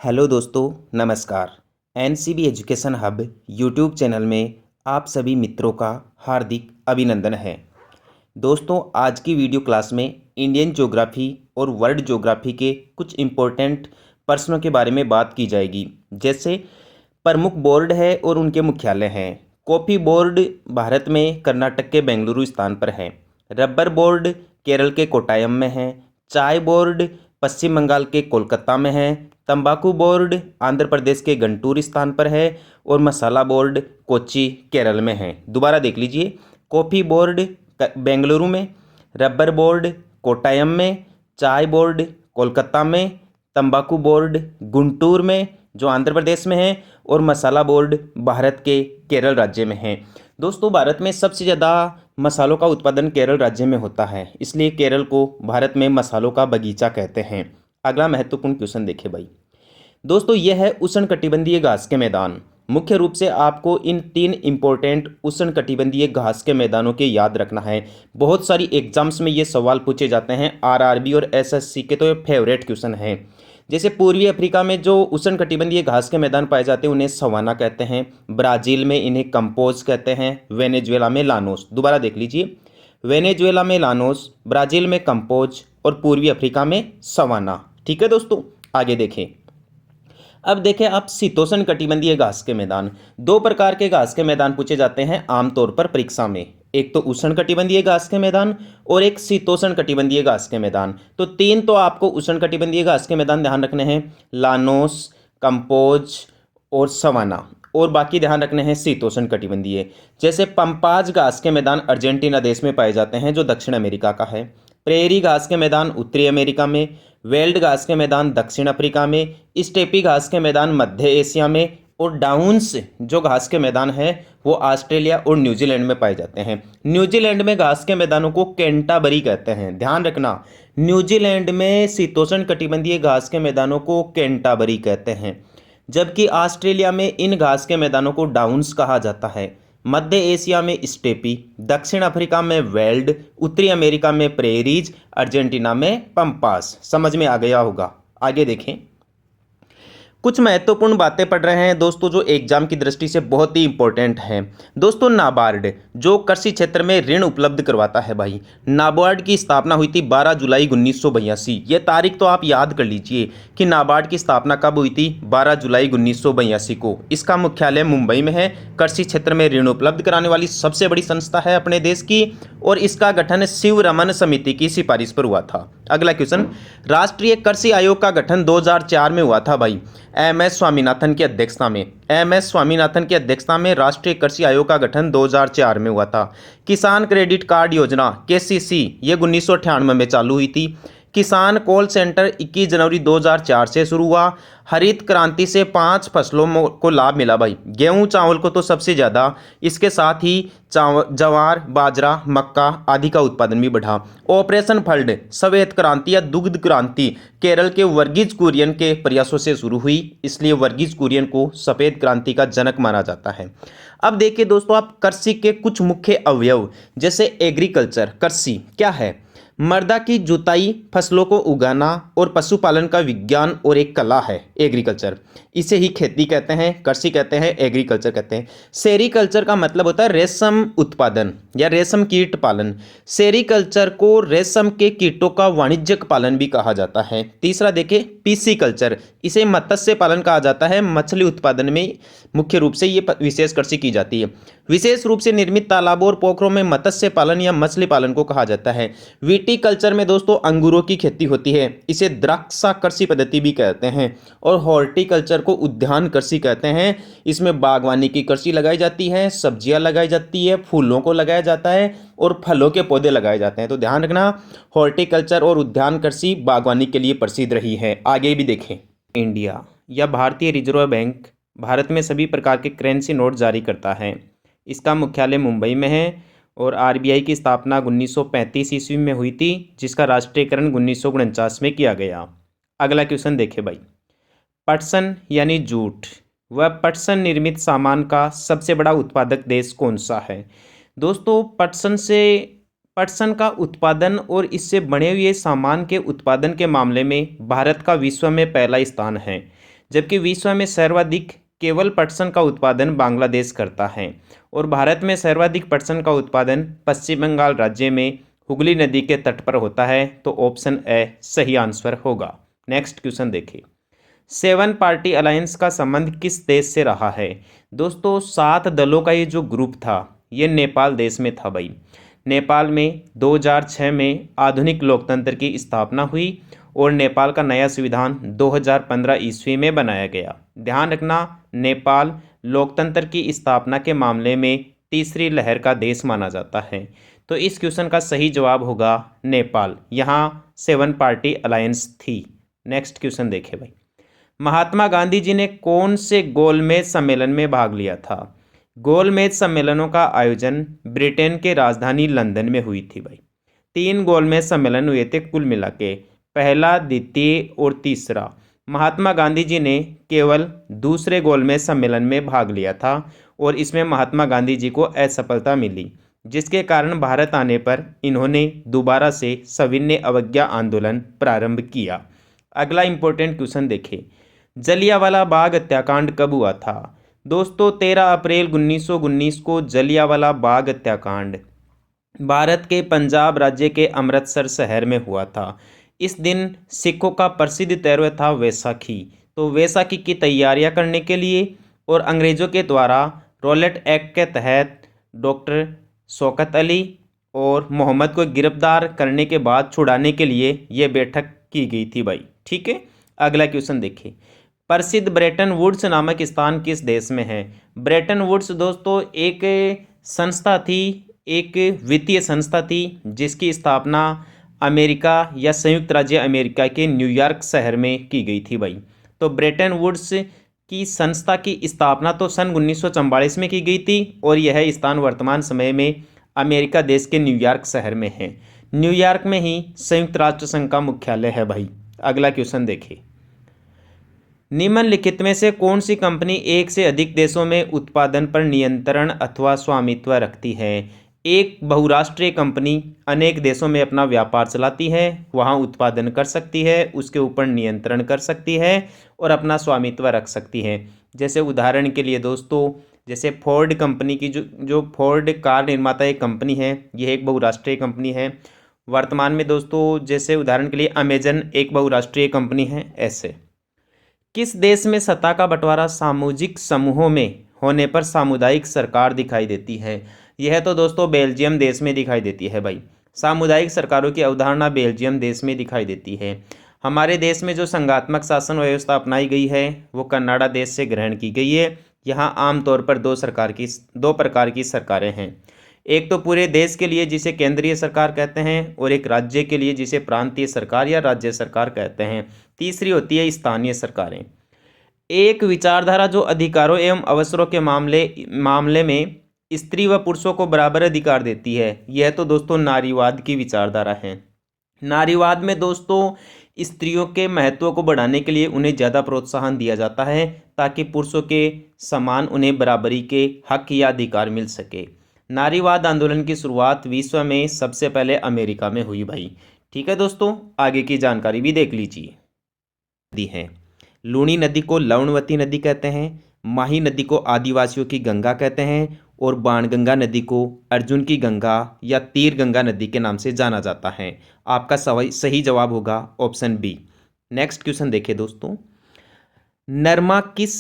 Hello दोस्तों, नमस्कार। NCB education hub YouTube channel में आप सभी मित्रों का हार्दिक अभिनंदन है। दोस्तों, आज की वीडियो क्लास में इंडियन ज्योग्राफी और वर्ल्ड ज्योग्राफी के कुछ इम्पोर्टेंट प्रश्नों के बारे में बात की जाएगी। जैसे प्रमुख बोर्ड है और उनके मुख्यालय हैं। कॉफ़ी बोर्ड भारत में कर्नाटक के बेंगलुरु स्थान पर है। रबर बोर्ड केरल के कोट्टायम में है। चाय बोर्ड पश्चिम बंगाल के कोलकाता में है। तंबाकू बोर्ड आंध्र प्रदेश के गंटूर स्थान पर है। और मसाला बोर्ड कोच्चि केरल में है। दोबारा देख लीजिए, कॉफ़ी बोर्ड बेंगलुरु में, रबर बोर्ड कोट्टायम में, चाय बोर्ड कोलकाता में, तंबाकू बोर्ड गुंटूर में जो आंध्र प्रदेश में है, और मसाला बोर्ड भारत के केरल राज्य में है। दोस्तों, भारत में सबसे ज़्यादा मसालों का उत्पादन केरल राज्य में होता है, इसलिए केरल को भारत में मसालों का बगीचा कहते हैं। अगला महत्वपूर्ण क्वेश्चन देखें भाई। दोस्तों, यह है उष्णकटिबंधीय घास के मैदान। मुख्य रूप से आपको इन 3 इंपॉर्टेंट उष्णकटिबंधीय घास के मैदानों के याद रखना है। बहुत सारी एग्जाम्स में ये सवाल पूछे जाते हैं, आरआरबी और एसएससी के, तो ये फेवरेट क्वेश्चन है। जैसे पूर्वी अफ्रीका में जो उष्णकटिबंधीय घास के मैदान पाए जाते हैं उन्हें सवाना कहते हैं। ब्राज़ील में इन्हें कंपोज कहते हैं। वेनेजुएला में लानोस। दोबारा देख लीजिए, वेनेजुएला में लानोस, ब्राज़ील में कंपोज और पूर्वी अफ्रीका में सवाना। ठीक है दोस्तों, आगे देखें। अब देखें आप शीतोष्ण कटिबंधीय घास के मैदान। 2 प्रकार के घास के मैदान पूछे जाते हैं आमतौर पर परीक्षा में। एक तो उष्ण कटिबंधीय घास के मैदान और एक शीतोष्ण कटिबंधीय घास के मैदान। तो 3 तो आपको उष्ण कटिबंधीय घास के मैदान ध्यान रखने हैं, लानोस, कंपोज और सवाना। और बाकी ध्यान रखने हैं शीतोष्ण कटिबंधीय। जैसे पंपाज घास के मैदान अर्जेंटीना देश में पाए जाते हैं जो दक्षिण अमेरिका का है। प्रेरी घास के मैदान उत्तरी अमेरिका में। वेल्ड घास के मैदान दक्षिण अफ्रीका में। स्टेपी घास के मैदान मध्य एशिया में। और डाउन्स जो घास के मैदान हैं वो ऑस्ट्रेलिया और न्यूजीलैंड में पाए जाते हैं। न्यूजीलैंड में घास के मैदानों को कैंटाबरी कहते हैं। ध्यान रखना, न्यूजीलैंड में शीतोष्ण कटिबंधीय घास के मैदानों को कैंटाबरी कहते हैं, जबकि ऑस्ट्रेलिया में इन घास के मैदानों को डाउन्स कहा जाता है। मध्य एशिया में स्टेपी, दक्षिण अफ्रीका में वेल्ड, उत्तरी अमेरिका में प्रेरीज, अर्जेंटीना में पंपास। समझ में आ गया होगा। आगे देखें, कुछ महत्वपूर्ण बातें पढ़ रहे हैं दोस्तों जो एग्जाम की दृष्टि से बहुत ही इंपॉर्टेंट है। दोस्तों, नाबार्ड जो कृषि क्षेत्र में ऋण उपलब्ध करवाता है भाई, नाबार्ड की स्थापना हुई थी 12 जुलाई 1982। ये तारीख तो आप याद कर लीजिए कि नाबार्ड की स्थापना कब हुई थी, 12 जुलाई 1982 को। इसका मुख्यालय मुंबई में है। कृषि क्षेत्र में ऋण उपलब्ध कराने वाली सबसे बड़ी संस्था है अपने देश की, और इसका गठन शिवरमन समिति की सिफारिश पर हुआ था। अगला क्वेश्चन, राष्ट्रीय कृषि आयोग का गठन 2004 में हुआ था भाई, एमएस स्वामीनाथन की अध्यक्षता में। एमएस स्वामीनाथन की अध्यक्षता में राष्ट्रीय कृषि आयोग का गठन 2004 में हुआ था। किसान क्रेडिट कार्ड योजना केसीसी ये 1998 में चालू हुई थी। किसान कॉल सेंटर 21 जनवरी 2004 से शुरू हुआ। हरित क्रांति से 5 फसलों को लाभ मिला भाई, गेहूं चावल को तो सबसे ज़्यादा, इसके साथ ही जवार, बाजरा, मक्का आदि का उत्पादन भी बढ़ा। ऑपरेशन फ्लड श्वेत क्रांति या दुग्ध क्रांति केरल के वर्गीज कुरियन के प्रयासों से शुरू हुई, इसलिए वर्गीज कुरियन को सफ़ेद क्रांति का जनक माना जाता है। अब देखिए दोस्तों, आप कृषि के कुछ मुख्य अवयव, जैसे एग्रीकल्चर, कृषि क्या है, मृदा की जुताई, फसलों को उगाना और पशुपालन का विज्ञान और एक कला है एग्रीकल्चर। इसे ही खेती कहते हैं, कृषि कहते हैं, एग्रीकल्चर कहते हैं। सेरीकल्चर का मतलब होता है रेशम उत्पादन या रेशम कीट पालन। सेरीकल्चर को रेशम के कीटों का वाणिज्यिक पालन भी कहा जाता है। तीसरा देखें, पीसीकल्चर, इसे मत्स्य पालन कहा जाता है। मछली उत्पादन में मुख्य रूप से ये विशेष कृषि की जाती है। विशेष रूप से निर्मित तालाबों और पोखरों में मत्स्य पालन या मछली पालन को कहा जाता है। विटीकल्चर में दोस्तों अंगूरों की खेती होती है, इसे द्राक्षा कृषि पद्धति भी कहते हैं। और हॉर्टिकल्चर को उद्यान कृषि कहते हैं। इसमें बागवानी की कृषि लगाई जाती है, सब्जियां लगाई जाती है, फूलों को लगाया जाता है और फलों के पौधे लगाए जाते हैं। तो ध्यान रखना, हॉर्टिकल्चर और उद्यान कृषि बागवानी के लिए प्रसिद्ध रही है। आगे भी देखें, इंडिया या भारतीय रिजर्व बैंक भारत में सभी प्रकार के करेंसी नोट जारी करता है। इसका मुख्यालय मुंबई में है और आरबीआई की स्थापना 1935 ईस्वी में हुई थी, जिसका राष्ट्रीयकरण 1949 में किया गया। अगला क्वेश्चन देखें भाई, पटसन यानी जूट व पटसन निर्मित सामान का सबसे बड़ा उत्पादक देश कौन सा है। दोस्तों, पटसन का उत्पादन और इससे बने हुए सामान के उत्पादन के मामले में भारत का विश्व में पहला स्थान है। जबकि विश्व में सर्वाधिक केवल पटसन का उत्पादन बांग्लादेश करता है और भारत में सर्वाधिक पटसन का उत्पादन पश्चिम बंगाल राज्य में हुगली नदी के तट पर होता है। तो ऑप्शन ए सही आंसर होगा। नेक्स्ट क्वेश्चन देखिए, 7 पार्टी अलायंस का संबंध किस देश से रहा है? दोस्तों 7 दलों का ये जो ग्रुप था ये नेपाल देश में था भाई। नेपाल में 2006 में आधुनिक लोकतंत्र की स्थापना हुई और नेपाल का नया संविधान 2015 ईस्वी में बनाया गया। ध्यान रखना, नेपाल लोकतंत्र की स्थापना के मामले में तीसरी लहर का देश माना जाता है। तो इस क्वेश्चन का सही जवाब होगा नेपाल। यहाँ 7 पार्टी अलायंस थी। नेक्स्ट क्वेश्चन देखें भाई, महात्मा गांधी जी ने कौन से गोलमेज सम्मेलन में भाग लिया था? गोलमेज सम्मेलनों का आयोजन ब्रिटेन के राजधानी लंदन में हुई थी भाई। 3 गोलमेज सम्मेलन हुए थे कुल मिला के, पहला, द्वितीय और तीसरा। महात्मा गांधी जी ने केवल दूसरे गोलमेज सम्मेलन में भाग लिया था और इसमें महात्मा गांधी जी को असफलता मिली, जिसके कारण भारत आने पर इन्होंने दोबारा से सविनय अवज्ञा आंदोलन प्रारंभ किया। अगला इंपॉर्टेंट क्वेश्चन देखें, जलियांवाला बाग हत्याकांड कब हुआ था? दोस्तों 13 अप्रैल 1919 को जलियांवाला बाग हत्याकांड भारत के पंजाब राज्य के अमृतसर शहर में हुआ था। इस दिन सिखों का प्रसिद्ध त्योहार था वैसाखी। तो वैसाखी की तैयारियां करने के लिए और अंग्रेजों के द्वारा रॉलेट एक्ट के तहत डॉक्टर शौकत अली और मोहम्मद को गिरफ्तार करने के बाद छुड़ाने के लिए यह बैठक की गई थी भाई। ठीक है, अगला क्वेश्चन देखिए, प्रसिद्ध ब्रेटन वुड्स नामक स्थान किस देश में है? ब्रेटन वुड्स दोस्तों एक संस्था थी, एक वित्तीय संस्था थी जिसकी स्थापना अमेरिका या संयुक्त राज्य अमेरिका के न्यूयॉर्क शहर में की गई थी भाई। तो ब्रेटन वुड्स की संस्था की स्थापना तो सन 1944 में की गई थी और यह स्थान वर्तमान समय में अमेरिका देश के न्यूयॉर्क शहर में है। न्यूयॉर्क में ही संयुक्त राष्ट्र संघ का मुख्यालय है भाई। अगला क्वेश्चन देखिए, निम्नलिखित में से कौन सी कंपनी एक से अधिक देशों में उत्पादन पर नियंत्रण अथवा स्वामित्व रखती है? एक बहुराष्ट्रीय कंपनी अनेक देशों में अपना व्यापार चलाती है, वहां उत्पादन कर सकती है, उसके ऊपर नियंत्रण कर सकती है और अपना स्वामित्व रख सकती है। जैसे उदाहरण के लिए दोस्तों, जैसे फोर्ड कंपनी की जो फोर्ड कार निर्माता एक कंपनी है, यह एक बहुराष्ट्रीय कंपनी है। वर्तमान में दोस्तों जैसे उदाहरण के लिए अमेजन एक बहुराष्ट्रीय कंपनी है। ऐसे किस देश में सत्ता का बंटवारा सामूहिक समूहों में होने पर सामुदायिक सरकार दिखाई देती है? यह तो दोस्तों बेल्जियम देश में दिखाई देती है भाई। सामुदायिक सरकारों की अवधारणा बेल्जियम देश में दिखाई देती है। हमारे देश में जो संघात्मक शासन व्यवस्था अपनाई गई है वो कनाडा देश से ग्रहण की गई है। यहाँ आमतौर पर दो प्रकार की सरकारें हैं। एक तो पूरे देश के लिए जिसे केंद्रीय सरकार कहते हैं और एक राज्य के लिए जिसे प्रांतीय सरकार या राज्य सरकार कहते हैं। तीसरी होती है स्थानीय सरकारें। एक विचारधारा जो अधिकारों एवं अवसरों के मामले में स्त्री व पुरुषों को बराबर अधिकार देती है, यह तो दोस्तों नारीवाद की विचारधारा है। नारीवाद में दोस्तों स्त्रियों के महत्व को बढ़ाने के लिए उन्हें ज़्यादा प्रोत्साहन दिया जाता है ताकि पुरुषों के समान उन्हें बराबरी के हक या अधिकार मिल सके। नारीवाद आंदोलन की शुरुआत विश्व में सबसे पहले अमेरिका में हुई भाई। ठीक है दोस्तों, आगे की जानकारी भी देख लीजिए। नदी है, लूणी नदी को लवणवती नदी कहते हैं, माही नदी को आदिवासियों की गंगा कहते हैं और बाणगंगा नदी को अर्जुन की गंगा या तीर गंगा नदी के नाम से जाना जाता है। आपका सही जवाब होगा ऑप्शन बी। नेक्स्ट क्वेश्चन देखिए दोस्तों, नरमा किस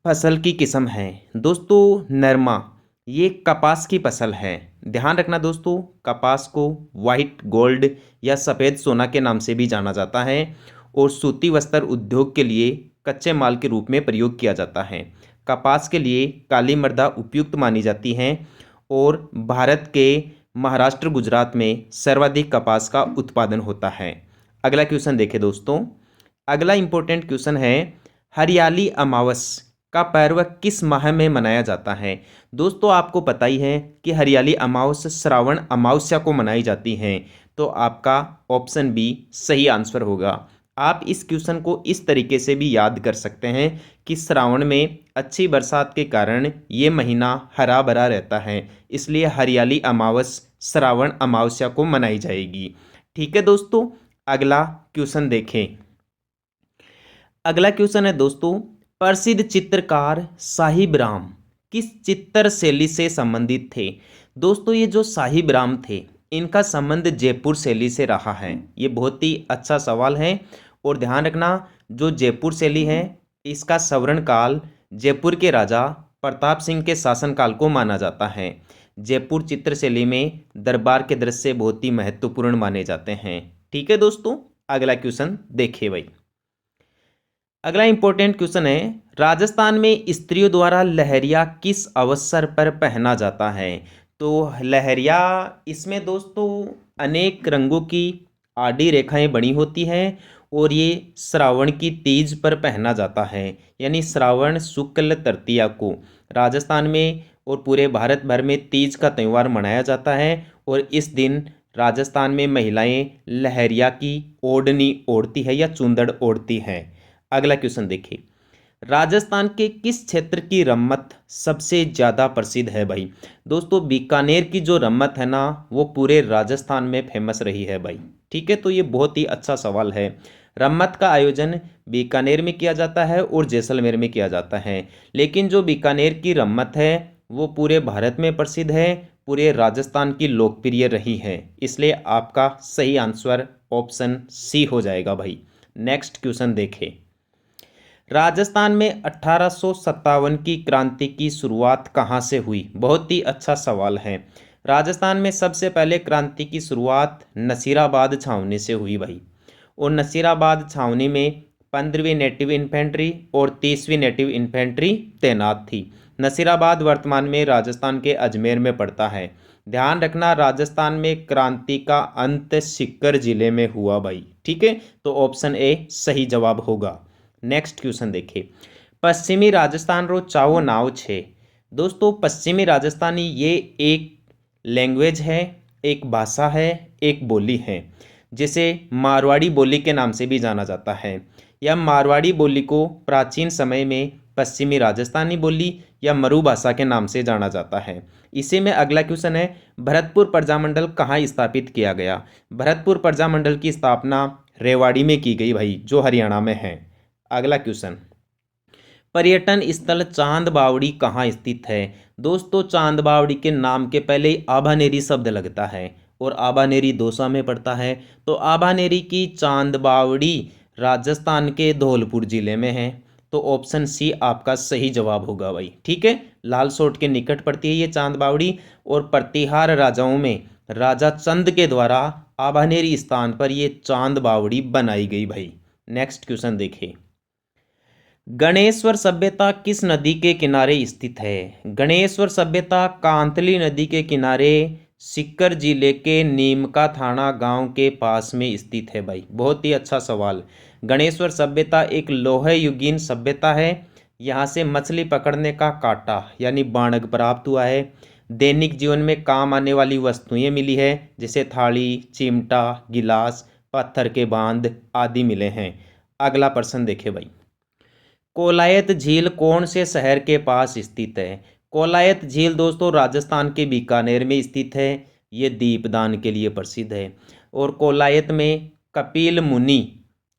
फसल की किस्म है? दोस्तों नरमा ये कपास की फसल है। ध्यान रखना दोस्तों, कपास को वाइट गोल्ड या सफ़ेद सोना के नाम से भी जाना जाता है और सूती वस्त्र उद्योग के लिए कच्चे माल के रूप में प्रयोग किया जाता है। कपास के लिए काली मृदा उपयुक्त मानी जाती है और भारत के महाराष्ट्र गुजरात में सर्वाधिक कपास का उत्पादन होता है। अगला क्वेश्चन देखें दोस्तों, अगला इंपॉर्टेंट क्वेश्चन है, हरियाली अमावस का पर्व किस माह में मनाया जाता है? दोस्तों आपको पता ही है कि हरियाली अमावस श्रावण अमावस्या को मनाई जाती है। तो आपका ऑप्शन बी सही आंसर होगा। आप इस क्वेश्चन को इस तरीके से भी याद कर सकते हैं कि श्रावण में अच्छी बरसात के कारण ये महीना हरा भरा रहता है, इसलिए हरियाली अमावस श्रावण अमावस्या को मनाई जाएगी। ठीक है दोस्तों, अगला क्वेश्चन देखें। अगला क्वेश्चन है दोस्तों, प्रसिद्ध चित्रकार साहिब राम किस चित्र शैली से संबंधित थे? दोस्तों ये जो साहिब राम थे इनका संबंध जयपुर शैली से रहा है। ये बहुत ही अच्छा सवाल है और ध्यान रखना, जो जयपुर शैली है इसका सवर्ण काल जयपुर के राजा प्रताप सिंह के शासनकाल को माना जाता है। जयपुर चित्र शैली में दरबार के दृश्य बहुत ही महत्वपूर्ण माने जाते हैं। ठीक है दोस्तों, अगला क्वेश्चन देखिए भाई। अगला इंपॉर्टेंट क्वेश्चन है, राजस्थान में स्त्रियों द्वारा लहरिया किस अवसर पर पहना जाता है? तो लहरिया, इसमें दोस्तों अनेक रंगों की आड़ी रेखाएं बनी होती हैं और ये श्रावण की तीज पर पहना जाता है, यानी श्रावण शुक्ल तृतीया को राजस्थान में और पूरे भारत भर में तीज का त्यौहार मनाया जाता है। और इस दिन राजस्थान में महिलाएं लहरिया की ओढ़नी ओढ़ती है या चुंदड़ ओढ़ती हैं। अगला क्वेश्चन देखिए, राजस्थान के किस क्षेत्र की रम्मत सबसे ज़्यादा प्रसिद्ध है भाई? दोस्तों बीकानेर की जो रम्मत है ना वो पूरे राजस्थान में फेमस रही है भाई। ठीक है, तो ये बहुत ही अच्छा सवाल है। रम्मत का आयोजन बीकानेर में किया जाता है और जैसलमेर में किया जाता है, लेकिन जो बीकानेर की रम्मत है वो पूरे भारत में प्रसिद्ध है, पूरे राजस्थान की लोकप्रिय रही है, इसलिए आपका सही आंसर ऑप्शन सी हो जाएगा भाई। नेक्स्ट क्वेश्चन देखें, राजस्थान में 1857 की क्रांति की शुरुआत कहाँ से हुई? बहुत ही अच्छा सवाल है। राजस्थान में सबसे पहले क्रांति की शुरुआत नसीराबाद छावनी से हुई भाई, और नसीराबाद छावनी में 15वीं नेटिव इन्फेंट्री और 30वीं नेटिव इन्फेंट्री तैनात थी। नसीराबाद वर्तमान में राजस्थान के अजमेर में पड़ता है। ध्यान रखना, राजस्थान में क्रांति का अंत सीकर जिले में हुआ भाई। ठीक है, तो ऑप्शन ए सही जवाब होगा। नेक्स्ट क्वेश्चन देखिए, पश्चिमी राजस्थान रो चावो नाव छे। दोस्तों पश्चिमी राजस्थानी ये एक लैंग्वेज है, एक भाषा है, एक बोली है, जिसे मारवाड़ी बोली के नाम से भी जाना जाता है। यह मारवाड़ी बोली को प्राचीन समय में पश्चिमी राजस्थानी बोली या मरु भाषा के नाम से जाना जाता है। इसी में अगला क्वेश्चन है, भरतपुर प्रजामंडल कहाँ स्थापित किया गया? भरतपुर प्रजामंडल की स्थापना रेवाड़ी में की गई भाई, जो हरियाणा में है। अगला क्वेश्चन, पर्यटन स्थल चांद बावड़ी कहाँ स्थित है? दोस्तों चांद बावड़ी के नाम के पहले ही आभानेरी शब्द लगता है और आभानेरी दौसा में पड़ता है, तो आभानेरी की चांद बावड़ी राजस्थान के धौलपुर जिले में है, तो ऑप्शन सी आपका सही जवाब होगा भाई। ठीक है, लालसोट के निकट पड़ती है ये चांद बावड़ी और प्रतिहार राजाओं में राजा चंद के द्वारा आभानेरी स्थान पर ये चांद बावड़ी बनाई गई भाई। नेक्स्ट क्वेश्चन देखिए, गणेश्वर सभ्यता किस नदी के किनारे स्थित है? गणेश्वर सभ्यता कांतली नदी के किनारे सीकर जिले के नीमका थाना गांव के पास में स्थित है भाई। बहुत ही अच्छा सवाल। गणेश्वर सभ्यता एक लोह युगीन सभ्यता है। यहाँ से मछली पकड़ने का कांटा यानी बाणग प्राप्त हुआ है। दैनिक जीवन में काम आने वाली वस्तुएं मिली है, जैसे थाली, चिमटा, गिलास, पत्थर के बांध आदि मिले हैं। अगला प्रश्न देखे भाई, कोलायत झील कौन से शहर के पास स्थित है? कोलायत झील दोस्तों राजस्थान के बीकानेर में स्थित है। ये दीपदान के लिए प्रसिद्ध है और कोलायत में कपिल मुनि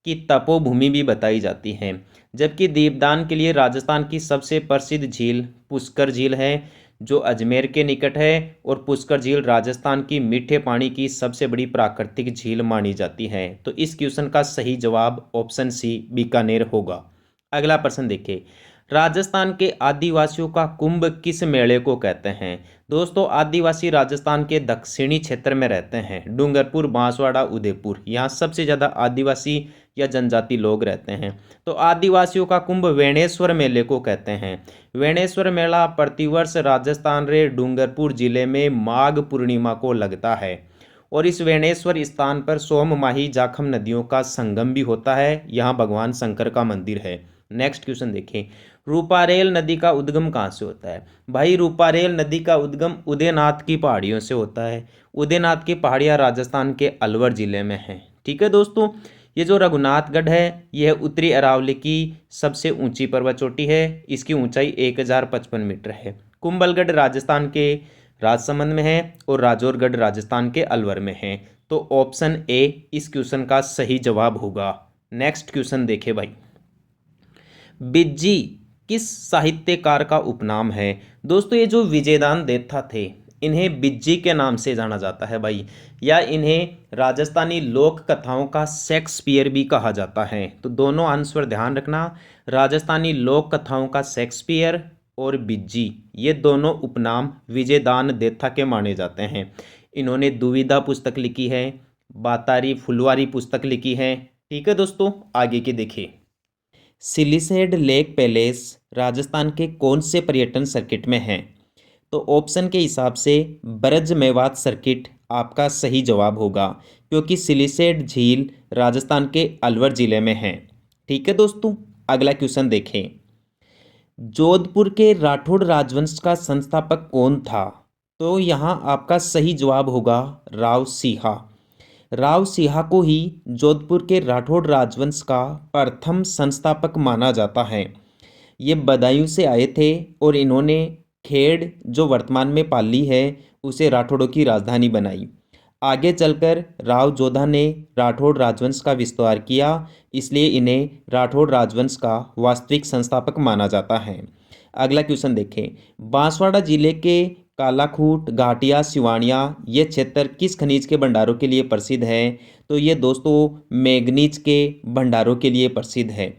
की तपोभूमि भी बताई जाती है, जबकि दीपदान के लिए राजस्थान की सबसे प्रसिद्ध झील पुष्कर झील है, जो अजमेर के निकट है। और पुष्कर झील राजस्थान की मीठे पानी की सबसे बड़ी प्राकृतिक झील मानी जाती है, तो इस क्वेश्चन का सही जवाब ऑप्शन सी बीकानेर होगा। अगला प्रश्न देखिए, राजस्थान के आदिवासियों का कुंभ किस मेले को कहते हैं? दोस्तों आदिवासी राजस्थान के दक्षिणी क्षेत्र में रहते हैं, डूंगरपुर, बांसवाड़ा, उदयपुर, यहाँ सबसे ज़्यादा आदिवासी या जनजाति लोग रहते हैं। तो आदिवासियों का कुंभ वेणेश्वर मेले को कहते हैं। वेणेश्वर मेला प्रतिवर्ष राजस्थान रे डूंगरपुर जिले में माघ पूर्णिमा को लगता है और इस वेणेश्वर स्थान पर सोममाही जाखम नदियों का संगम भी होता है। यहाँ भगवान शंकर का मंदिर है। नेक्स्ट क्वेश्चन देखिए, रूपारेल नदी का उद्गम कहाँ से होता है? भाई रूपारेल नदी का उद्गम उदयनाथ की पहाड़ियों से होता है। उदयनाथ की पहाड़ियाँ राजस्थान के अलवर जिले में हैं। ठीक है दोस्तों, ये जो रघुनाथगढ़ है यह उत्तरी अरावली की सबसे ऊंची पर्वत चोटी है। इसकी ऊंचाई 1055 मीटर है। कुंभलगढ़ राजस्थान के राजसमंद में है और राजौरगढ़ राजस्थान के अलवर में है, तो ऑप्शन ए इस क्वेश्चन का सही जवाब होगा। नेक्स्ट क्वेश्चन देखे भाई, बिज्जी किस साहित्यकार का उपनाम है? दोस्तों ये जो विजयदान देथा थे, इन्हें बिज्जी के नाम से जाना जाता है भाई, या इन्हें राजस्थानी लोक कथाओं का शेक्सपियर भी कहा जाता है। तो दोनों आंसर ध्यान रखना, राजस्थानी लोक कथाओं का शेक्सपियर और बिज्जी, ये दोनों उपनाम विजयदान देथा के माने जाते हैं। इन्होंने दुविधा पुस्तक लिखी है, बातारी फुलवारी पुस्तक लिखी है। ठीक है दोस्तों, आगे के देखिए। सिलिसेड लेक पैलेस राजस्थान के कौन से पर्यटन सर्किट में है? तो ऑप्शन के हिसाब से ब्रज मेवात सर्किट आपका सही जवाब होगा, क्योंकि सिलिसेड झील राजस्थान के अलवर जिले में है। ठीक है दोस्तों, अगला क्वेश्चन देखें। जोधपुर के राठौड़ राजवंश का संस्थापक कौन था? तो यहाँ आपका सही जवाब होगा राव सिंहा। राव सिंहा को ही जोधपुर के राठौड़ राजवंश का प्रथम संस्थापक माना जाता है। ये बदायूं से आए थे और इन्होंने खेड़, जो वर्तमान में पाली है, उसे राठौड़ों की राजधानी बनाई। आगे चलकर राव जोधा ने राठौड़ राजवंश का विस्तार किया, इसलिए इन्हें राठौड़ राजवंश का वास्तविक संस्थापक माना जाता है। अगला क्वेश्चन देखें। बांसवाड़ा जिले के कालाखूट, घाटिया, सिवानिया, ये क्षेत्र किस खनिज के भंडारों के लिए प्रसिद्ध है? तो ये दोस्तों मैग्नीज के भंडारों के लिए प्रसिद्ध है।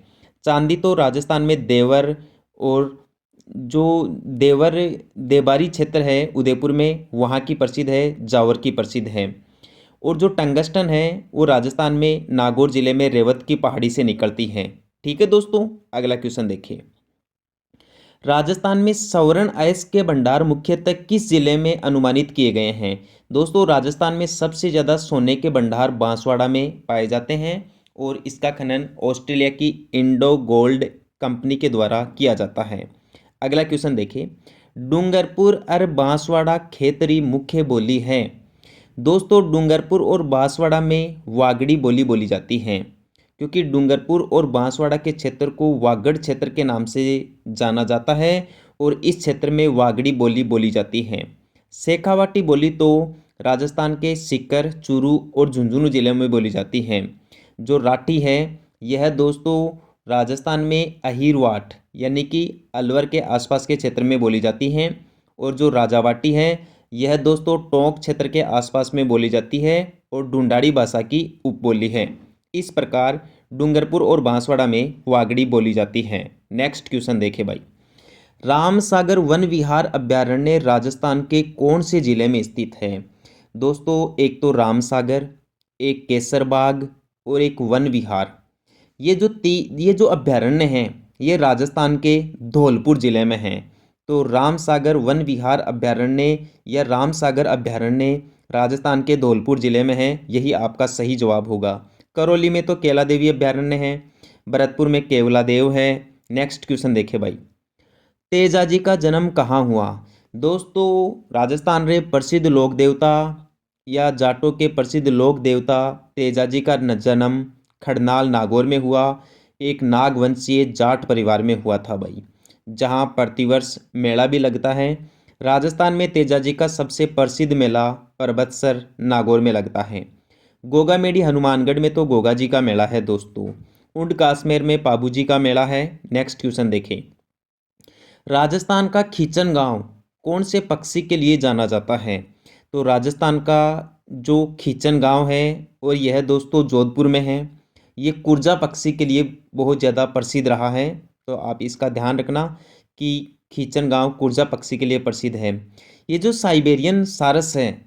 चांदी तो राजस्थान में देवर, और जो देवर देबारी क्षेत्र है उदयपुर में, वहाँ की प्रसिद्ध है, जावर की प्रसिद्ध है। और जो टंगस्टन है वो राजस्थान में नागौर जिले में रेवत की पहाड़ी से निकलती है। ठीक है दोस्तों, अगला क्वेश्चन देखिए। राजस्थान में स्वर्ण अयस्क के भंडार मुख्यतः किस जिले में अनुमानित किए गए हैं? दोस्तों राजस्थान में सबसे ज़्यादा सोने के भंडार बांसवाड़ा में पाए जाते हैं, और इसका खनन ऑस्ट्रेलिया की इंडो गोल्ड कंपनी के द्वारा किया जाता है। अगला क्वेश्चन देखिए। डूंगरपुर और बांसवाड़ा खेतरी मुख्य बोली है? दोस्तों डूंगरपुर और बांसवाड़ा में वागड़ी बोली बोली जाती है, क्योंकि डूंगरपुर और बांसवाड़ा के क्षेत्र को वागड़ क्षेत्र के नाम से जाना जाता है, और इस क्षेत्र में वागड़ी बोली बोली जाती है। शेखावाटी बोली तो राजस्थान के सीकर, चूरू और झुंझुनू जिले में बोली जाती है। जो राठी है, यह दोस्तों राजस्थान में अहीरवाट यानी कि अलवर के आसपास के क्षेत्र में बोली जाती हैं। और जो राजावाटी है, यह दोस्तों टोंक क्षेत्र के आसपास में बोली जाती है और ढूंढाड़ी भाषा की उपबोली है। इस प्रकार डूंगरपुर और बांसवाड़ा में वागड़ी बोली जाती है। नेक्स्ट क्वेश्चन देखें भाई। रामसागर वन विहार अभ्यारण्य राजस्थान के कौन से जिले में स्थित है? दोस्तों एक तो रामसागर, एक केसरबाग और एक वन विहार। ये जो अभ्यारण्य हैं ये राजस्थान के धौलपुर जिले में हैं। तो रामसागर वन विहार अभ्यारण्य या रामसागर अभ्यारण्य राजस्थान के धौलपुर जिले में है, यही आपका सही जवाब होगा। करौली में तो केला देवी अभ्यारण्य है, भरतपुर में केवला देव है। नेक्स्ट क्वेश्चन देखे भाई। तेजाजी का जन्म कहाँ हुआ? दोस्तों राजस्थान रे प्रसिद्ध लोक देवता या जाटों के प्रसिद्ध लोक देवता तेजाजी का जन्म खड़नाल नागौर में हुआ। एक नागवंशीय जाट परिवार में हुआ था भाई, जहाँ प्रतिवर्ष मेला भी लगता है। राजस्थान में तेजाजी का सबसे प्रसिद्ध मेला परबतसर नागौर में लगता है। गोगा मेडी हनुमानगढ़ में तो गोगा जी का मेला है दोस्तों। ऊंट काश्मीर में पाबू जी का मेला है। नेक्स्ट क्वेश्चन देखें। राजस्थान का खीचन गांव कौन से पक्षी के लिए जाना जाता है? तो राजस्थान का जो खीचन गांव है और यह दोस्तों जोधपुर में है, ये कुर्जा पक्षी के लिए बहुत ज़्यादा प्रसिद्ध रहा है। तो आप इसका ध्यान रखना कि खीचन गांव कुर्जा पक्षी के लिए प्रसिद्ध है। ये जो साइबेरियन सारस है,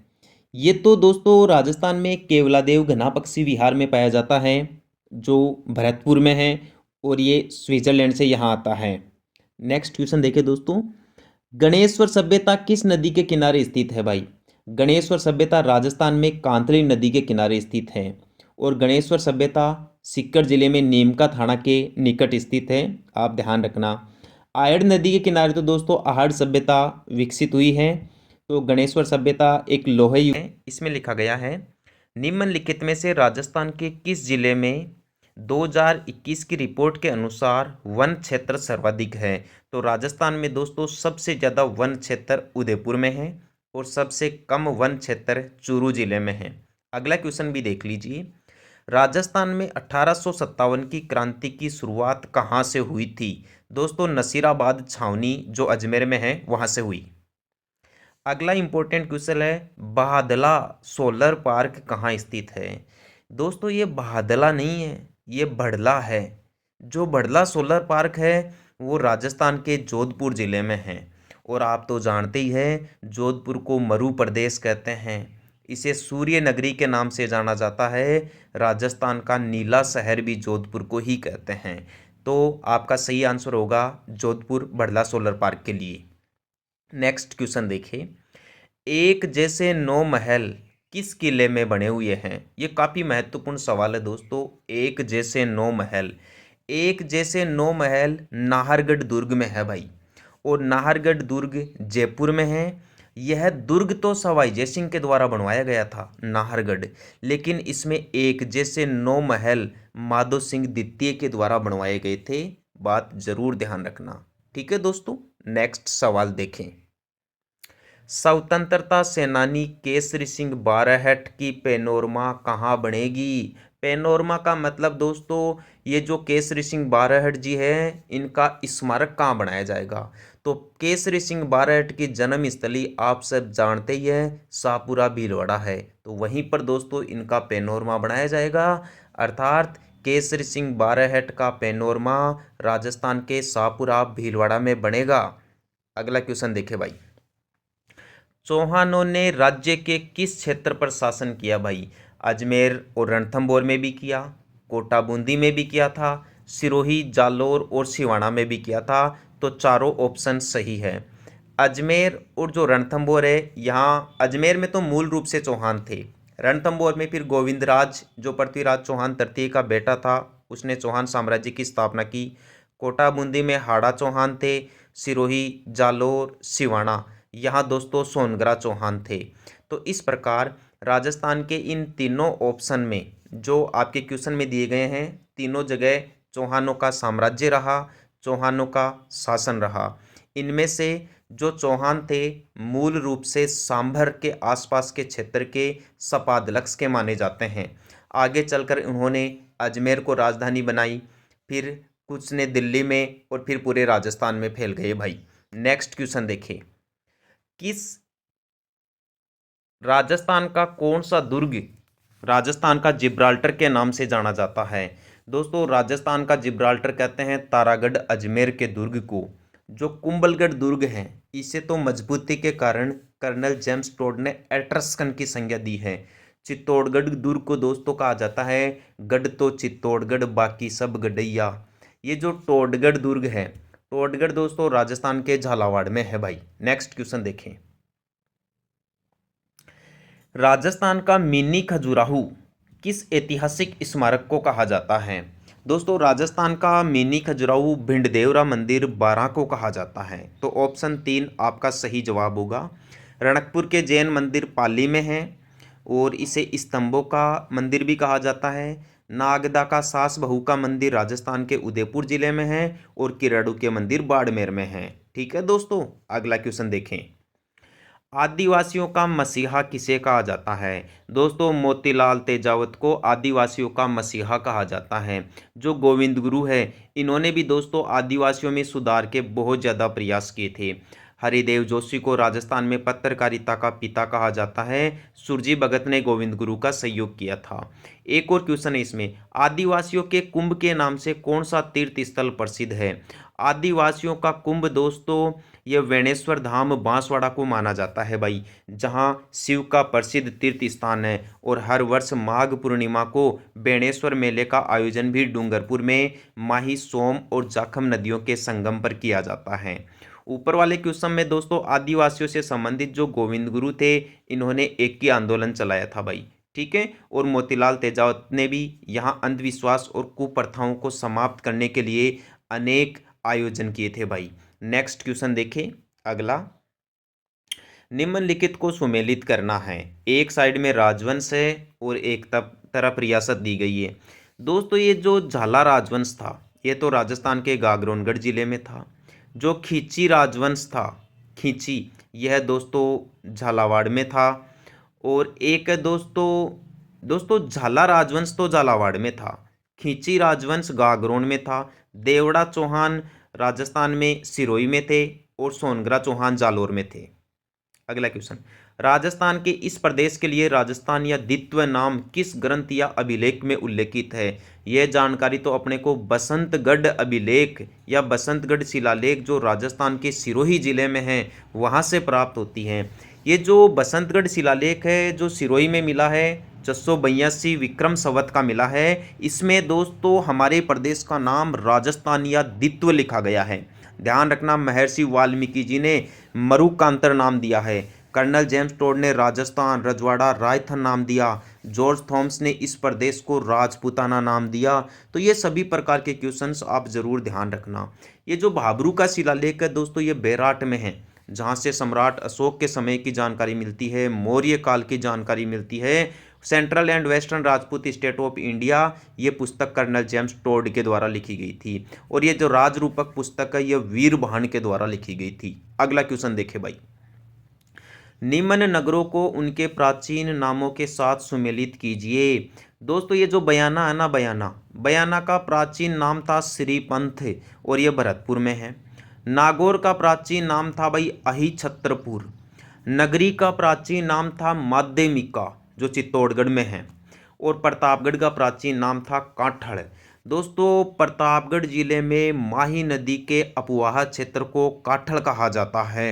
ये तो दोस्तों राजस्थान में केवलादेव घना पक्षी विहार में पाया जाता है, जो भरतपुर में है, और ये स्विट्जरलैंड से यहाँ आता है। नेक्स्ट क्वेश्चन देखिए दोस्तों। गणेश्वर सभ्यता किस नदी के किनारे स्थित है भाई? गणेश्वर सभ्यता राजस्थान में कांतली नदी के किनारे स्थित है, और गणेश्वर सभ्यता सीकर जिले में नीमका थाना के निकट स्थित है। आप ध्यान रखना। आयड़ नदी के किनारे तो दोस्तों आहड़ सभ्यता विकसित हुई है। तो गणेश्वर सभ्यता एक लोहे युग है। इसमें लिखा गया है, निम्नलिखित में से राजस्थान के किस जिले में 2021 की रिपोर्ट के अनुसार वन क्षेत्र सर्वाधिक है? तो राजस्थान में दोस्तों सबसे ज़्यादा वन क्षेत्र उदयपुर में है, और सबसे कम वन क्षेत्र चूरू जिले में है। अगला क्वेश्चन भी देख लीजिए। राजस्थान में 1857 की क्रांति की शुरुआत कहाँ से हुई थी? दोस्तों नसीराबाद छावनी जो अजमेर में है वहाँ से हुई। अगला इंपॉर्टेंट क्वेश्चन है, बहादला सोलर पार्क कहाँ स्थित है? दोस्तों ये बहादला नहीं है, ये बड़ला है। जो बड़ला सोलर पार्क है वो राजस्थान के जोधपुर जिले में है। और आप तो जानते ही हैं जोधपुर को मरु प्रदेश कहते हैं। इसे सूर्य नगरी के नाम से जाना जाता है। राजस्थान का नीला शहर भी जोधपुर को ही कहते हैं। तो आपका सही आंसर होगा जोधपुर बड़ला सोलर पार्क के लिए। नेक्स्ट क्वेश्चन देखिए, एक जैसे 9 महल किस किले में बने हुए हैं? ये काफ़ी महत्वपूर्ण सवाल है दोस्तों। एक जैसे 9 महल, एक जैसे 9 महल नाहरगढ़ दुर्ग में है भाई। और नाहरगढ़ दुर्ग जयपुर में है। यह दुर्ग तो सवाई जय सिंह के द्वारा बनवाया गया था नाहरगढ़, लेकिन इसमें एक जैसे 9 महल माधो सिंह द्वितीय के द्वारा बनवाए गए थे। बात जरूर ध्यान रखना। ठीक है दोस्तों, नेक्स्ट सवाल देखें। स्वतंत्रता सेनानी केसरी सिंह बारहट की पैनोरमा कहाँ बनेगी? पैनोरमा का मतलब दोस्तों ये जो केसरी सिंह बारहट जी है इनका स्मारक कहाँ बनाया जाएगा? तो केसरी सिंह बारहट की जन्म स्थली आप सब जानते ही है शाहपुरा भीलवाड़ा है। तो वहीं पर दोस्तों इनका पैनोरमा बनाया जाएगा। अर्थात केसरी सिंह बारहट का पैनोरमा राजस्थान के शाहपुरा भीलवाड़ा में बनेगा। अगला क्वेश्चन देखे भाई, चौहानों ने राज्य के किस क्षेत्र पर शासन किया भाई? अजमेर और रणथंभौर में भी किया, कोटा बूंदी में भी किया था, सिरोही जालोर और सिवाना में भी किया था। तो चारों ऑप्शन सही है। अजमेर और जो रणथंभौर है, यहाँ अजमेर में तो मूल रूप से चौहान थे। रणथंभौर में फिर गोविंदराज जो पृथ्वीराज चौहान तृतीय का बेटा था उसने चौहान साम्राज्य की स्थापना की। कोटा बूंदी में हाड़ा चौहान थे। सिरोही जालोर सिवाना यहाँ दोस्तों सोनगरा चौहान थे। तो इस प्रकार राजस्थान के इन तीनों ऑप्शन में जो आपके क्वेश्चन में दिए गए हैं तीनों जगह चौहानों का साम्राज्य रहा, चौहानों का शासन रहा। इनमें से जो चौहान थे मूल रूप से सांभर के आसपास के क्षेत्र के सपादलक्ष के माने जाते हैं। आगे चलकर उन्होंने अजमेर को राजधानी बनाई, फिर कुछ ने दिल्ली में और फिर पूरे राजस्थान में फैल गए भाई। नेक्स्ट क्वेश्चन देखिए, किस राजस्थान का कौन सा दुर्ग राजस्थान का जिब्राल्टर के नाम से जाना जाता है? दोस्तों राजस्थान का जिब्राल्टर कहते हैं तारागढ़ अजमेर के दुर्ग को। जो कुंभलगढ़ दुर्ग है इसे तो मजबूती के कारण कर्नल जेम्स टोड ने एट्रस्कन की संज्ञा दी है। चित्तौड़गढ़ दुर्ग को दोस्तों कहा जाता है गढ़ तो चित्तौड़गढ़ बाकी सब गढ़ैया। ये जो टोडगढ़ दुर्ग है, टोडगढ़ दोस्तों राजस्थान के झालावाड़ में है भाई। नेक्स्ट क्वेश्चन देखें, राजस्थान का मिनी खजुराहो किस ऐतिहासिक स्मारक को कहा जाता है? दोस्तों राजस्थान का मिनी खजुराहो भिंडदेवरा मंदिर 12 को कहा जाता है। तो ऑप्शन 3 आपका सही जवाब होगा। रणकपुर के जैन मंदिर पाली में है और इसे स्तंभों का मंदिर भी कहा जाता है। नागदा का सास बहू का मंदिर राजस्थान के उदयपुर जिले में है और किराड़ू के मंदिर बाड़मेर में है। ठीक है दोस्तों, अगला क्वेश्चन देखें, आदिवासियों का मसीहा किसे कहा जाता है? दोस्तों मोतीलाल तेजावत को आदिवासियों का मसीहा कहा जाता है। जो गोविंद गुरु है इन्होंने भी दोस्तों आदिवासियों में सुधार के बहुत ज़्यादा प्रयास किए थे। हरिदेव जोशी को राजस्थान में पत्रकारिता का पिता कहा जाता है। सुरजी भगत ने गोविंद गुरु का सहयोग किया था। एक और क्वेश्चन है इसमें, आदिवासियों के कुंभ के नाम से कौन सा तीर्थ स्थल प्रसिद्ध है? आदिवासियों का कुंभ दोस्तों ये वेणेश्वर धाम बांसवाड़ा को माना जाता है भाई, जहां शिव का प्रसिद्ध तीर्थ स्थान है। और हर वर्ष माघ पूर्णिमा को बेणेश्वर मेले का आयोजन भी डूंगरपुर में माही सोम और जाखम नदियों के संगम पर किया जाता है। ऊपर वाले क्वेश्चन में दोस्तों आदिवासियों से संबंधित जो गोविंद गुरु थे इन्होंने एक ही आंदोलन चलाया था भाई। ठीक है, और मोतीलाल तेजावत ने भी यहाँ अंधविश्वास और कुप्रथाओं को समाप्त करने के लिए अनेक आयोजन किए थे भाई। नेक्स्ट क्वेश्चन देखें अगला, निम्नलिखित को सुमेलित करना है। एक साइड में राजवंश है और एक तरफ रियासत दी गई है। दोस्तों ये जो झाला राजवंश था ये तो राजस्थान के गागरोनगढ़ जिले में था। जो खींची राजवंश था, खींची, यह दोस्तों झालावाड़ में था। और एक है दोस्तों दोस्तों झाला राजवंश तो झालावाड़ में था, खींची राजवंश गागरोन में था, देवड़ा चौहान राजस्थान में सिरोही में थे और सोनगरा चौहान जालोर में थे। अगला क्वेश्चन, राजस्थान के इस प्रदेश के लिए राजस्थान या द्वित्व नाम किस ग्रंथ या अभिलेख में उल्लेखित है? यह जानकारी तो अपने को बसंतगढ़ अभिलेख या बसंतगढ़ शिलालेख जो राजस्थान के सिरोही जिले में है वहां से प्राप्त होती है। ये जो बसंतगढ़ शिलालेख है जो सिरोही में मिला है 682 विक्रम संवत का मिला है, इसमें दोस्तों हमारे प्रदेश का नाम राजस्थान या द्वित्व लिखा गया है। ध्यान रखना, महर्षि वाल्मीकि जी ने मरुकांतर नाम दिया है, कर्नल जेम्स टोड ने राजस्थान रजवाड़ा रायथन नाम दिया, जॉर्ज थॉम्स ने इस प्रदेश को राजपूताना नाम दिया। तो ये सभी प्रकार के क्वेश्चंस आप जरूर ध्यान रखना। ये जो भाबरू का शिलालेख है दोस्तों ये बेराट में है, जहाँ से सम्राट अशोक के समय की जानकारी मिलती है, मौर्य काल की जानकारी मिलती है। Central and western Rajput state of India, ये पुस्तक कर्नल जेम्स टोड के द्वारा लिखी गई थी। और ये जो राजरूपक पुस्तक है ये वीरभान के द्वारा लिखी गई थी। अगला क्वेश्चन देखे भाई, निम्न नगरों को उनके प्राचीन नामों के साथ सुमेलित कीजिए। दोस्तों ये जो बयाना है ना, बयाना का प्राचीन नाम था श्रीपंथ और ये भरतपुर में है। नागौर का प्राचीन नाम था भाई अहिछत्रपुर। नगरी का प्राचीन नाम था माध्यमिका जो चित्तौड़गढ़ में है। और प्रतापगढ़ का प्राचीन नाम था काठड़। दोस्तों प्रतापगढ़ जिले में माही नदी के अपवाह क्षेत्र को काठड़ कहा जाता है।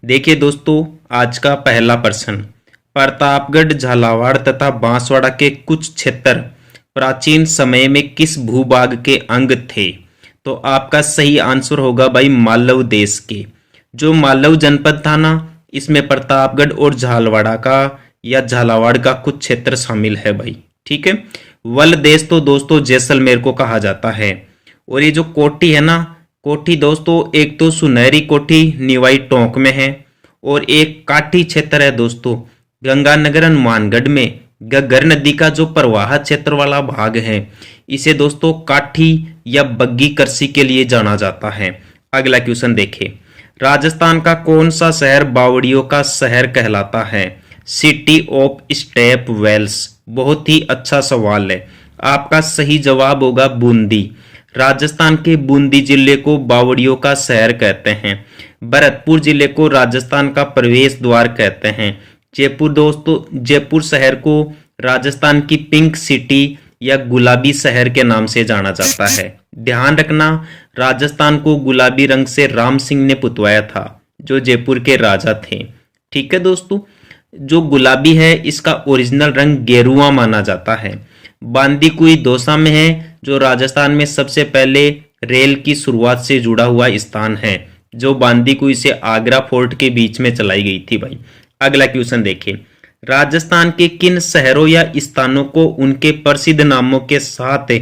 देखिए दोस्तों आज का पहला प्रश्न, प्रतापगढ़ झालावाड़ तथा बांसवाड़ा के कुछ क्षेत्र प्राचीन समय में किस भूभाग के अंग थे? तो आपका सही आंसर होगा भाई मालव देश के। जो मालव जनपद था ना, इसमें प्रतापगढ़ और झालवाड़ा का या झालावाड़ का कुछ क्षेत्र शामिल है भाई। ठीक है। वल देश तो दोस्तों जैसलमेर को कहा जाता है। और ये जो कोठी है ना, कोठी दोस्तों एक तो सुनहरी कोठी निवाई टोंक में है और एक काठी क्षेत्र है दोस्तों गंगानगर हनुमानगढ़ में। घग्गर नदी का जो प्रवाह क्षेत्र वाला भाग है इसे दोस्तों काठी या बग्गी कृषि के लिए जाना जाता है। अगला क्वेश्चन देखें, राजस्थान का कौन सा शहर बावड़ियों का शहर कहलाता है? City of step wells. बहुत ही अच्छा सवाल है। आपका सही जवाब होगा बूंदी। राजस्थान के बूंदी जिले को बावड़ियों का शहर कहते हैं। भरतपुर जिले को राजस्थान का प्रवेश द्वार कहते हैं। जयपुर दोस्तों, जयपुर शहर को राजस्थान की पिंक सिटी या गुलाबी शहर के नाम से जाना जाता है। ध्यान रखना, राजस्थान को गुलाबी रंग से राम सिंह ने पुतवाया था जो जयपुर के राजा थे। ठीक है दोस्तों, जो गुलाबी है इसका ओरिजिनल रंग गेरुआ माना जाता है। बांदीकुई दौसा में है जो राजस्थान में सबसे पहले रेल की शुरुआत से जुड़ा हुआ स्थान है, जो बांदीकुई से आगरा फोर्ट के बीच में चलाई गई थी भाई। अगला क्वेश्चन देखिए, राजस्थान के किन शहरों या स्थानों को उनके प्रसिद्ध नामों के साथ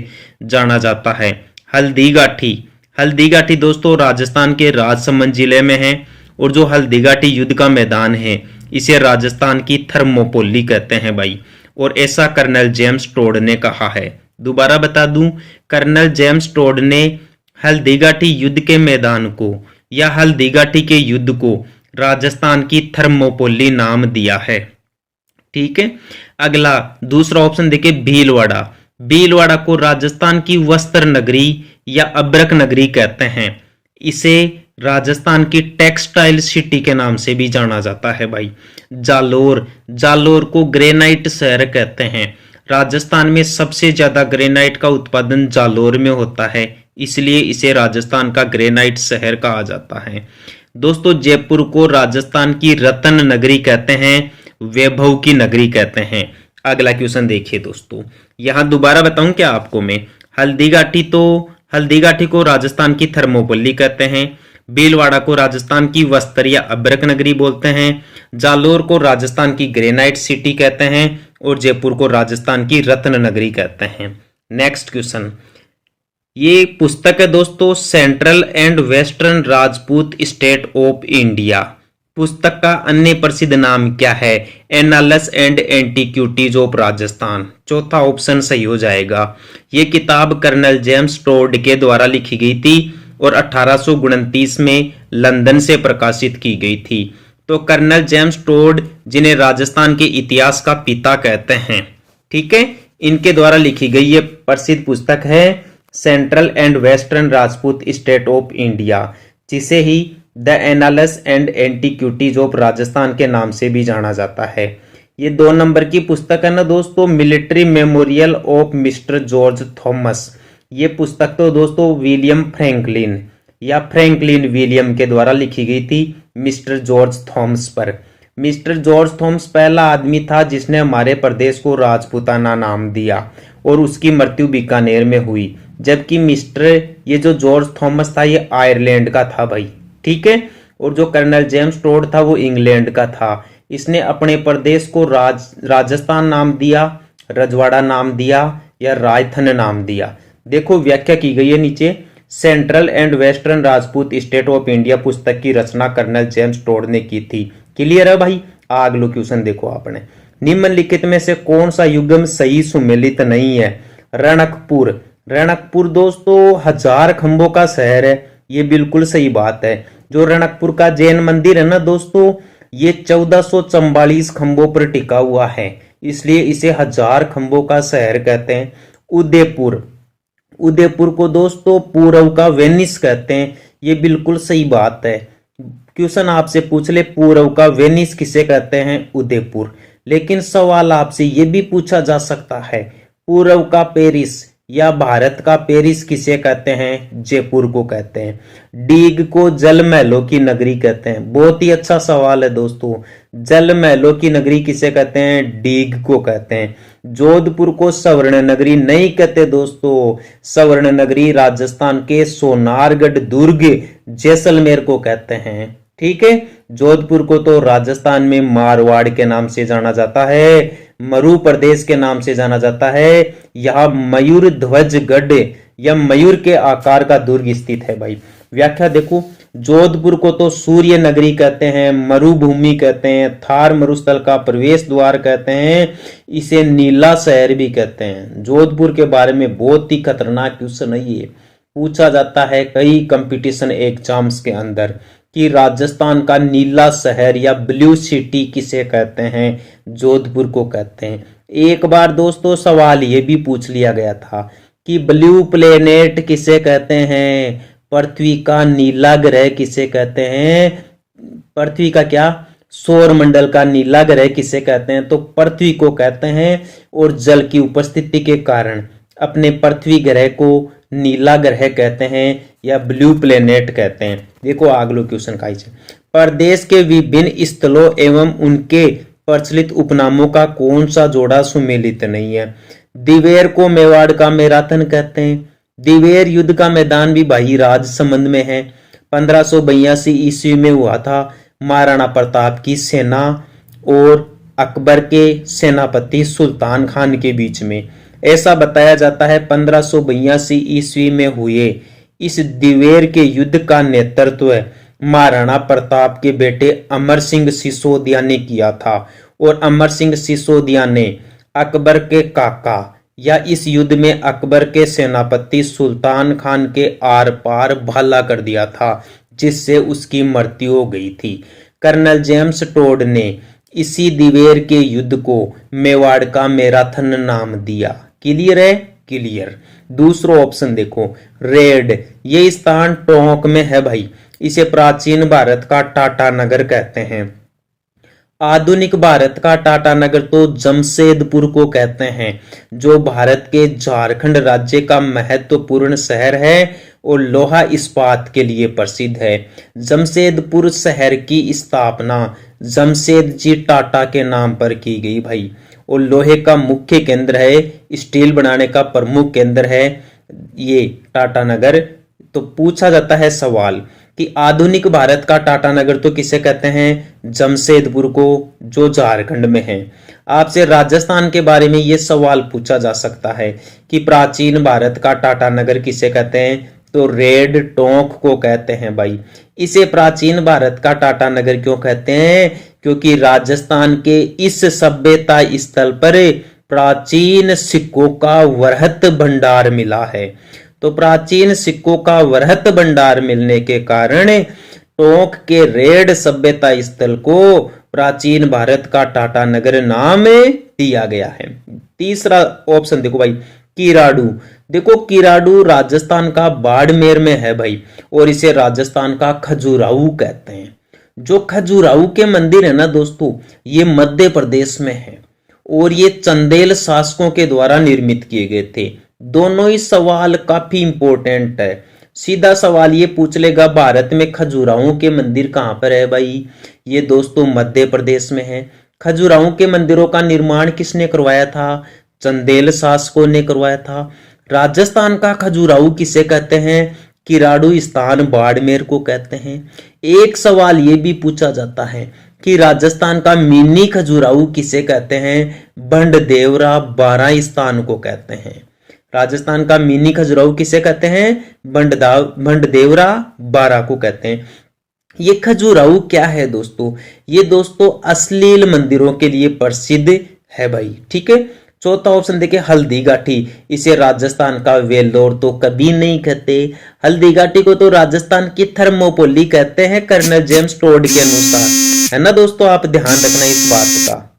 जाना जाता है? हल्दीघाटी। हल्दीघाटी दोस्तों राजस्थान के राजसमंद जिले में है और जो हल्दीघाटी युद्ध का मैदान है इसे राजस्थान की थर्मोपोली कहते हैं भाई। और ऐसा कर्नल जेम्स टोड ने कहा है। दोबारा बता दूं, कर्नल जेम्स टोड ने हल्दीघाटी युद्ध के मैदान को या हल्दीघाटी के युद्ध को राजस्थान की थर्मोपोली नाम दिया है। ठीक है। अगला दूसरा ऑप्शन देखिए, भीलवाड़ा। भीलवाड़ा को राजस्थान की वस्त्र नगरी या अब्रक नगरी कहते हैं। इसे राजस्थान की टेक्सटाइल सिटी के नाम से भी जाना जाता है भाई। जालोर, जालोर को ग्रेनाइट शहर कहते हैं। राजस्थान में सबसे ज्यादा ग्रेनाइट का उत्पादन जालोर में होता है, इसलिए इसे राजस्थान का ग्रेनाइट शहर कहा जाता है। दोस्तों जयपुर को राजस्थान की रतन नगरी कहते हैं, वैभव की नगरी कहते हैं। अगला क्वेश्चन देखिए दोस्तों, यहां दोबारा बताऊं क्या आपको मैं, हल्दीघाटी को राजस्थान की थर्मोपल्ली कहते हैं, भीलवाड़ा को राजस्थान की वस्त्र या अब्रक नगरी बोलते हैं, जालोर को राजस्थान की ग्रेनाइट सिटी कहते हैं और जयपुर को राजस्थान की रत्न नगरी कहते हैं। नेक्स्ट क्वेश्चन, ये पुस्तक है दोस्तों central and western Rajput state of India. पुस्तक का अन्य प्रसिद्ध नाम क्या है? Annals and antiquities of Rajasthan. चौथा ऑप्शन सही हो जाएगा। ये किताब कर्नल जेम्स टोड के द्वारा लिखी गई थी और 1829 में लंदन से प्रकाशित की गई थी। तो कर्नल जेम्स टोड, जिन्हें राजस्थान के इतिहास का पिता कहते हैं, ठीक है, इनके द्वारा लिखी गई ये प्रसिद्ध पुस्तक है central and western Rajput state of India, जिसे ही the annals and antiquities of Rajasthan के नाम से भी जाना जाता है। ये 2 नंबर की पुस्तक है ना दोस्तों, military memorial of mister George Thomas. ये पुस्तक तो दोस्तों विलियम फ्रैंकलिन या फ्रैंकलिन विलियम के द्वारा लिखी गई थी मिस्टर जॉर्ज थॉमस पर। मिस्टर जॉर्ज थॉमस पहला आदमी था जिसने हमारे प्रदेश को राजपूताना नाम दिया और उसकी मृत्यु बीकानेर में हुई। जबकि ये जो जॉर्ज थॉमस था ये आयरलैंड का था भाई, ठीक है। और जो कर्नल जेम्स टोड था वो इंग्लैंड का था। इसने अपने प्रदेश को राजस्थान नाम दिया, रजवाड़ा नाम दिया या रायथन नाम दिया। देखो व्याख्या की गई है नीचे, central and western Rajput state of India पुस्तक की रचना कर्नल जेम्स टोड ने की थी। क्लियर है भाई। अगला क्वेश्चन देखो आपने, निम्नलिखित में से कौन सा युग्म सही सुमेलित नहीं है? रणकपुर। रणकपुर दोस्तों 1000 खंभों का शहर है, ये बिल्कुल सही बात है। जो रणकपुर का जैन मंदिर है ना दोस्तों, ये 1444 खंभों पर टिका हुआ है, इसलिए इसे 1000 खंभों का शहर कहते हैं। उदयपुर, उदयपुर को दोस्तों पूर्व का वेनिस कहते हैं, ये बिल्कुल सही बात है। क्वेश्चन आपसे पूछ ले पूर्व का वेनिस किसे कहते हैं? उदयपुर। लेकिन सवाल आपसे ये भी पूछा जा सकता है, पूर्व का पेरिस या भारत का पेरिस किसे कहते हैं? जयपुर को कहते हैं। डीग को जल महलों की नगरी कहते हैं। बहुत ही अच्छा सवाल है दोस्तों, जल महलों की नगरी किसे कहते हैं? डीग को कहते हैं। जोधपुर को स्वर्ण नगरी नहीं कहते दोस्तों, स्वर्ण नगरी राजस्थान के सोनारगढ़ दुर्ग जैसलमेर को कहते हैं, ठीक है। जोधपुर को तो राजस्थान में मारवाड़ के नाम से जाना जाता है, मरु प्रदेश के नाम से जाना जाता है। यहाँ मयूर ध्वज गढ़ या मयूर के आकार का दुर्ग स्थित है भाई। व्याख्या देखो, जोधपुर को तो सूर्य नगरी कहते हैं, मरुभूमि कहते हैं, थार मरुस्थल का प्रवेश द्वार कहते हैं, इसे नीला शहर भी कहते हैं। जोधपुर के बारे में बहुत ही खतरनाक क्वेश्चन है, ये पूछा जाता है कई कंपटीशन एग्जाम्स के अंदर कि राजस्थान का नीला शहर या ब्लू सिटी किसे कहते हैं? जोधपुर को कहते हैं। एक बार दोस्तों सवाल ये भी पूछ लिया गया था कि ब्लू प्लेनेट किसे कहते हैं? पृथ्वी का नीला ग्रह किसे कहते हैं? पृथ्वी का क्या, सौर मंडल का नीला ग्रह किसे कहते हैं? तो पृथ्वी को कहते हैं। और जल की उपस्थिति के कारण अपने पृथ्वी ग्रह को नीला ग्रह कहते हैं या ब्लू प्लेनेट कहते हैं। देखो अगला क्वेश्चन का प्रदेश के विभिन्न स्थलों एवं उनके प्रचलित उपनामों का कौन सा जोड़ा सुमेलित नहीं है? दिवेर को मेवाड़ का मैराथन कहते हैं। दिवेर युद्ध का मैदान भी भाई राजसमंद में है, 1582 ईस्वी में हुआ था। महाराणा प्रताप की सेना और अकबर के सेनापति सुल्तान खान के बीच में, ऐसा बताया जाता है 1582 ईस्वी में हुए इस दिवेर के युद्ध का नेतृत्व महाराणा प्रताप के बेटे अमर सिंह सिसोदिया ने किया था। और अमर सिंह सिसोदिया ने अकबर के काका या इस युद्ध में अकबर के सेनापति सुल्तान खान के आर पार भाला कर दिया था, जिससे उसकी मृत्यु हो गई थी। कर्नल जेम्स टोड ने इसी दिवेर के युद्ध को मेवाड़ का मैराथन नाम दिया। क्लियर है? क्लियर। दूसरा ऑप्शन देखो, रेड, ये स्थान टोंक में है भाई, इसे प्राचीन भारत का टाटा नगर कहते हैं। आधुनिक भारत का टाटा नगर तो जमशेदपुर को कहते हैं, जो भारत के झारखंड राज्य का महत्वपूर्ण शहर है और लोहा इस्पात के लिए प्रसिद्ध है। जमशेदपुर शहर की स्थापना जमशेदजी टाटा के नाम पर की गई भाई, और लोहे का मुख्य केंद्र है, स्टील बनाने का प्रमुख केंद्र है ये टाटा नगर। तो पूछा जाता है सवाल कि आधुनिक भारत का टाटा नगर तो किसे कहते हैं? जमशेदपुर को, जो झारखंड में है। आपसे राजस्थान के बारे में यह सवाल पूछा जा सकता है कि प्राचीन भारत का टाटा नगर किसे कहते हैं? तो रेड टोंक को कहते हैं भाई। इसे प्राचीन भारत का टाटा नगर क्यों कहते हैं? क्योंकि राजस्थान के इस सभ्यता स्थल पर प्राचीन सिक्कों का वृहत भंडार मिला है। तो प्राचीन सिक्कों का वृहत भंडार मिलने के कारण टोंक के रेड सभ्यता स्थल को प्राचीन भारत का टाटा नगर नाम दिया गया है। तीसरा ऑप्शन देखो भाई, किराडू। देखो किराडू राजस्थान का बाड़मेर में है भाई, और इसे राजस्थान का खजुराहो कहते हैं। जो खजुराहो के मंदिर है ना दोस्तों, ये मध्य प्रदेश में है और ये चंदेल शासकों के द्वारा निर्मित किए गए थे। दोनों ही सवाल काफी इंपॉर्टेंट है। सीधा सवाल ये पूछ लेगा, भारत में खजुराहो के मंदिर कहाँ पर है भाई? ये दोस्तों मध्य प्रदेश में है। खजुराहो के मंदिरों का निर्माण किसने करवाया था? चंदेल शासकों ने करवाया था। राजस्थान का खजुराहो किसे कहते हैं? किराडू स्थान बाड़मेर को कहते हैं। एक सवाल ये भी पूछा जाता है कि राजस्थान का मिनी खजुराहो किसे कहते हैं? बंडदेवरा बारां स्थान को कहते हैं। राजस्थान का मिनी खजुराहो किसे कहते हैं? बंडदेवरा बारां को कहते हैं। ये खजुराहो क्या है दोस्तों? ये दोस्तों अश्लील मंदिरों के लिए प्रसिद्ध है भाई, ठीक है। चौथा ऑप्शन देखिए, हल्दी घाटी। इसे राजस्थान का वेल्लोर तो कभी नहीं कहते। हल्दी घाटी को तो राजस्थान की थर्मोपोली कहते हैं, कर्नल जेम्स टोड के अनुसार, है ना दोस्तों। आप ध्यान रखना इस बात का।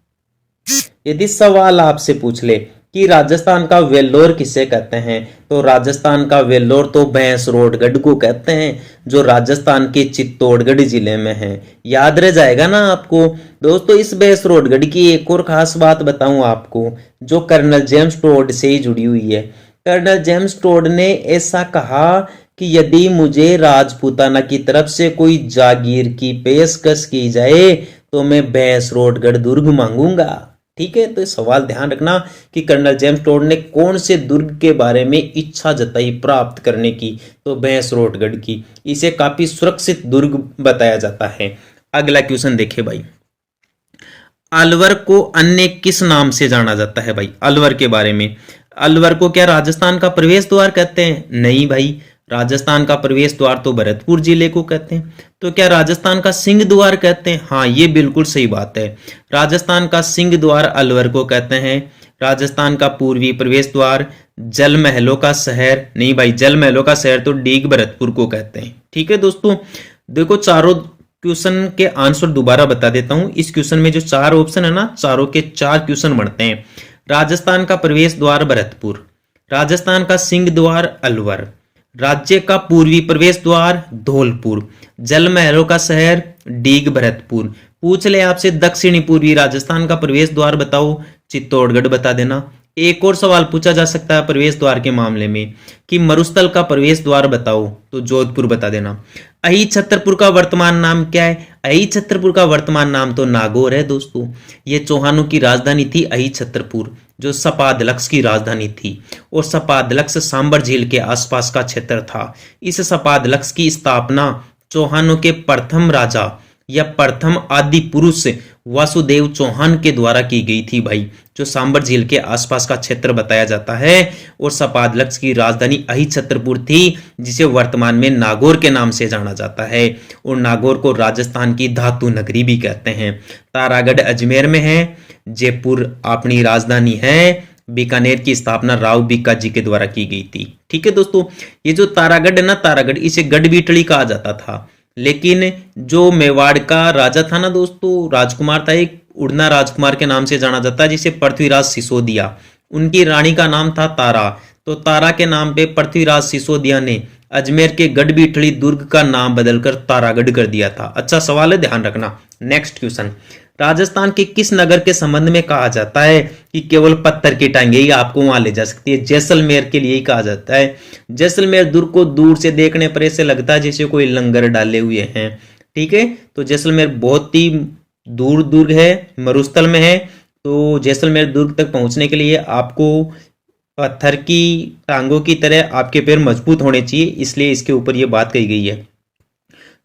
यदि सवाल आपसे पूछ ले कि राजस्थान का वेल्लोर किसे कहते हैं, तो राजस्थान का वेल्लोर तो भैंसरोडगढ़ को कहते हैं, जो राजस्थान के चित्तौड़गढ़ जिले में है। याद रह जाएगा ना आपको दोस्तों। इस भैंसरोडगढ़ की एक और खास बात बताऊं आपको, जो कर्नल जेम्स टोड से ही जुड़ी हुई है। कर्नल जेम्स टोड ने ऐसा कहा कि यदि मुझे राजपूताना की तरफ से कोई जागीर की पेशकश की जाए तो मैं भैंसरोडगढ़ दुर्ग मांगूंगा, ठीक है। तो सवाल ध्यान रखना कि कर्नल जेम्स टोड ने कौन से दुर्ग के बारे में इच्छा जताई प्राप्त करने की, तो भैंसरोडगढ़ की। इसे काफी सुरक्षित दुर्ग बताया जाता है। अगला क्वेश्चन देखे भाई, अलवर को अन्य किस नाम से जाना जाता है भाई? अलवर के बारे में, अलवर को क्या राजस्थान का प्रवेश द्वार कहते हैं? नहीं भाई, राजस्थान का प्रवेश द्वार तो भरतपुर जिले को कहते हैं। तो क्या राजस्थान का सिंह द्वार कहते हैं? हाँ, ये बिल्कुल सही बात है। राजस्थान का सिंह द्वार अलवर को कहते हैं। राजस्थान का पूर्वी प्रवेश द्वार जल महलों का शहर, नहीं भाई, जल महलों का शहर तो डीग भरतपुर को कहते हैं, ठीक है दोस्तों। देखो चारों क्वेश्चन के आंसर दोबारा बता देता हूं। इस क्वेश्चन में जो चार ऑप्शन है ना, चारों के चार क्वेश्चन बनते हैं। राजस्थान का प्रवेश द्वार भरतपुर, राजस्थान का सिंह द्वार अलवर, राज्य का पूर्वी प्रवेश द्वार धौलपुर, जल महलों का शहर डीग भरतपुर। पूछ ले आपसे दक्षिणी पूर्वी राजस्थान का प्रवेश द्वार बताओ, चित्तौड़गढ़ बता देना। एक और सवाल पूछा जा सकता है प्रवेश द्वार के मामले में कि मरुस्थल का प्रवेश द्वार बताओ, तो जोधपुर बता देना। अही छतरपुर का वर्तमान नाम क्या है? अही छतरपुर का वर्तमान नाम तो नागौर है दोस्तों। ये चौहानों की राजधानी थी अही छतरपुर, जो सपादलक्ष की राजधानी थी, और सपादलक्ष सांबर झील के आसपास का क्षेत्र था। इस सपादलक्ष की स्थापना चौहानों के प्रथम राजा या प्रथम आदि पुरुष वासुदेव चौहान के द्वारा की गई थी भाई, जो सांबर झील के आसपास का क्षेत्र बताया जाता है। और सपादलक्ष की राजधानी अही छतरपुर थी, जिसे वर्तमान में नागौर के नाम से जाना जाता है। और नागौर को राजस्थान की धातु नगरी भी कहते हैं। तारागढ़ अजमेर में है, जयपुर अपनी राजधानी है, बीकानेर की स्थापना राव बीकाजी के द्वारा की गई थी, ठीक है दोस्तों। ये जो तारागढ़ है ना, तारागढ़ इसे गढ़बीटड़ी कहा जाता था, लेकिन जो मेवाड़ का राजा था ना दोस्तों, राजकुमार था एक, उड़ना राजकुमार के नाम से जाना जाता है, जिसे पृथ्वीराज सिसोदिया, उनकी रानी का नाम था तारा। तो तारा के नाम पे पृथ्वीराज सिसोदिया ने अजमेर के गढ़बीटड़ी दुर्ग का नाम बदलकर तारागढ़ कर दिया था। अच्छा सवाल है, ध्यान रखना। नेक्स्ट क्वेश्चन, राजस्थान के किस नगर के संबंध में कहा जाता है कि केवल पत्थर की टांगे ही आपको वहां ले जा सकती है? जैसलमेर के लिए ही कहा जाता है। जैसलमेर दुर्ग को दूर से देखने पर ऐसे लगता है जैसे कोई लंगर डाले हुए हैं, ठीक है। तो जैसलमेर बहुत ही दूर दुर्ग है, मरुस्थल में है। तो जैसलमेर दुर्ग तक पहुंचने के लिए आपको पत्थर की टांगों की तरह आपके पैर मजबूत होने चाहिए, इसलिए इसके ऊपर यह बात कही गई है।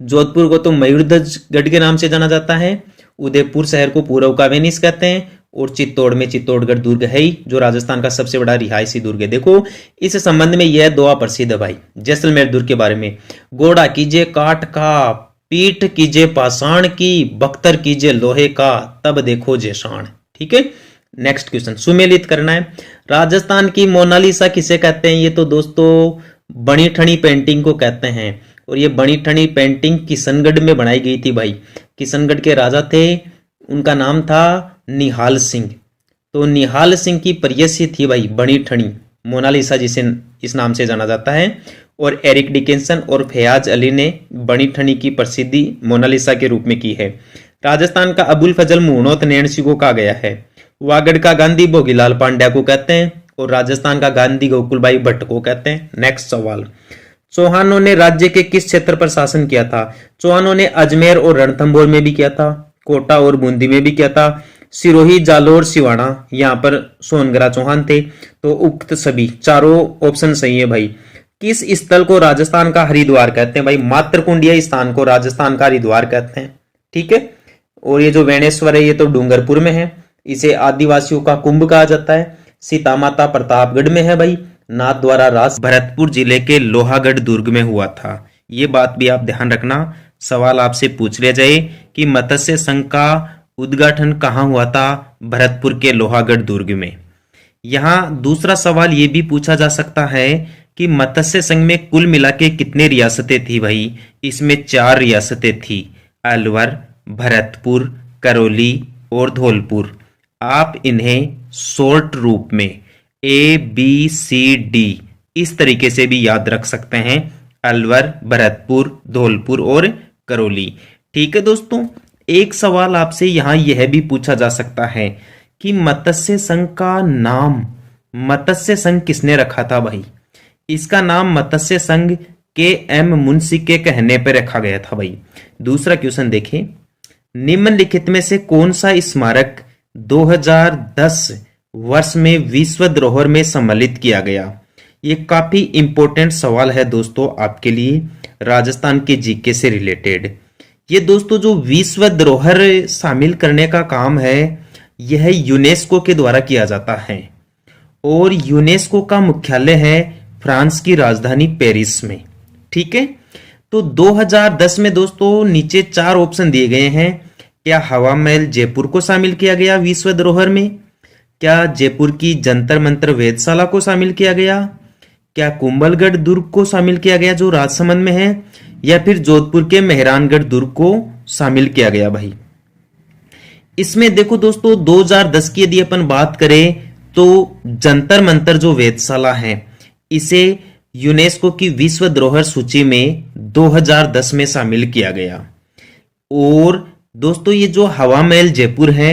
जोधपुर को तो मयूरध्वजगढ़ के नाम से जाना जाता है। उदयपुर शहर को पूर्व का वेनिस कहते हैं। और चित्तौड़ में चित्तौड़गढ़ दुर्ग है ही, जो राजस्थान का सबसे बड़ा रिहायशी दुर्ग है। देखो इस संबंध में यह दुआ प्रसिद्ध है भाई जैसलमेर दुर्ग के बारे में। घोड़ा कीजिए काठ का, पीठ कीजिए पाषाण की, बख्तर कीजिए लोहे का, तब देखो जेशान, ठीक है। नेक्स्ट क्वेश्चन, सुमेलित करना है। राजस्थान की मोनालिसा किसे कहते हैं? ये तो दोस्तों बनी ठनी पेंटिंग को कहते हैं। और ये बनी ठनी पेंटिंग किशनगढ़ में बनाई गई थी भाई। किशनगढ़ के राजा थे, उनका नाम था निहाल सिंह। तो निहाल सिंह की प्रेयसी थी भाई बनी ठनी मोनालिसा, जिसे इस नाम से जाना जाता है। और एरिक डिकिंसन और फयाज अली ने बनी ठनी की प्रसिद्धि मोनालिसा के रूप में की है। राजस्थान का अबुल फजल मुहणोत नैणसी को कहा गया है। वागड़ का गांधी भोगीलाल पांड्या को कहते हैं और राजस्थान का गांधी गोकुलभाई भट्ट को कहते हैं। नेक्स्ट सवाल, चौहानों ने राज्य के किस क्षेत्र पर शासन किया था? चौहानों ने अजमेर और रणथंभौर में भी किया था, कोटा और बूंदी में भी किया था, सिरोही, जालोर, सिवाना, यहाँ पर सोनगरा चौहान थे। तो उक्त सभी चारों ऑप्शन सही है भाई। किस स्थल को राजस्थान का हरिद्वार कहते हैं? भाई मातृकुंडीय स्थान को राजस्थान का हरिद्वार कहते हैं। ठीक है। और ये जो वेणेश्वर है ये तो डूंगरपुर में है, इसे आदिवासियों का कुंभ कहा जाता है। सीता माता प्रतापगढ़ में है भाई। नाथ द्वारा रास भरतपुर जिले के लोहागढ़ दुर्ग में हुआ था। ये बात भी आप ध्यान रखना, सवाल आपसे पूछ लिया जाए कि मत्स्य संघ का उद्घाटन कहाँ हुआ था? भरतपुर के लोहागढ़ दुर्ग में। यहाँ दूसरा सवाल ये भी पूछा जा सकता है कि मत्स्य संघ में कुल मिला के कितने रियासतें थी भाई? इसमें 4 रियासतें थी, अलवर, भरतपुर, करौली और धौलपुर। आप इन्हें शॉर्ट रूप में ABCD इस तरीके से भी याद रख सकते हैं, अलवर, भरतपुर, धौलपुर और करौली। ठीक है दोस्तों, एक सवाल आपसे यहां यह भी पूछा जा सकता है कि मत्स्य संघ का नाम मत्स्य संघ किसने रखा था भाई? इसका नाम मत्स्य संघ KM मुंशी के कहने पर रखा गया था भाई। दूसरा क्वेश्चन देखें, निम्नलिखित में से कौन सा स्मारक 2010 वर्ष में विश्व धरोहर में सम्मिलित किया गया? ये काफी इंपॉर्टेंट सवाल है दोस्तों आपके लिए, राजस्थान के जीके से रिलेटेड। ये दोस्तों जो विश्व धरोहर शामिल करने का काम है यह यूनेस्को के द्वारा किया जाता है और यूनेस्को का मुख्यालय है फ्रांस की राजधानी पेरिस में। ठीक है। तो 2010 में दोस्तों नीचे 4 ऑप्शन दिए गए हैं। क्या हवा महल जयपुर को शामिल किया गया विश्व धरोहर में? क्या जयपुर की जंतर मंतर वेधशाला को शामिल किया गया? क्या कुंभलगढ़ दुर्ग को शामिल किया गया जो राजसमंद में है? या फिर जोधपुर के मेहरानगढ़ दुर्ग को शामिल किया गया भाई? इसमें देखो दोस्तों 2010 की यदि अपन बात करें तो जंतर मंतर जो वेधशाला है इसे यूनेस्को की विश्व धरोहर सूची में 2010 में शामिल किया गया। और दोस्तों ये जो हवा महल जयपुर है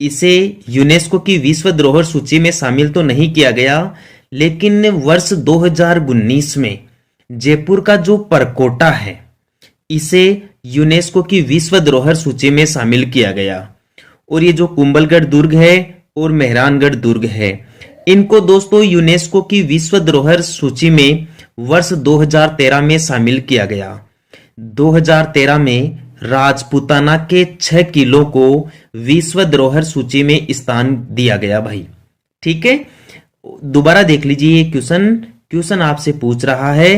इसे यूनेस्को की विश्व धरोहर सूची में शामिल तो नहीं किया गया, लेकिन वर्ष 2019 में जयपुर का जो परकोटा है इसे यूनेस्को की विश्व धरोहर सूची में शामिल किया गया। और ये जो कुंभलगढ़ दुर्ग है और मेहरानगढ़ दुर्ग है इनको दोस्तों यूनेस्को की विश्व धरोहर सूची में वर्ष 2013 में शामिल किया गया। 2013 में राजपूताना के 6 किलों को विश्व धरोहर सूची में स्थान दिया गया भाई। ठीक है। दोबारा देख लीजिए ये क्वेश्चन आपसे पूछ रहा है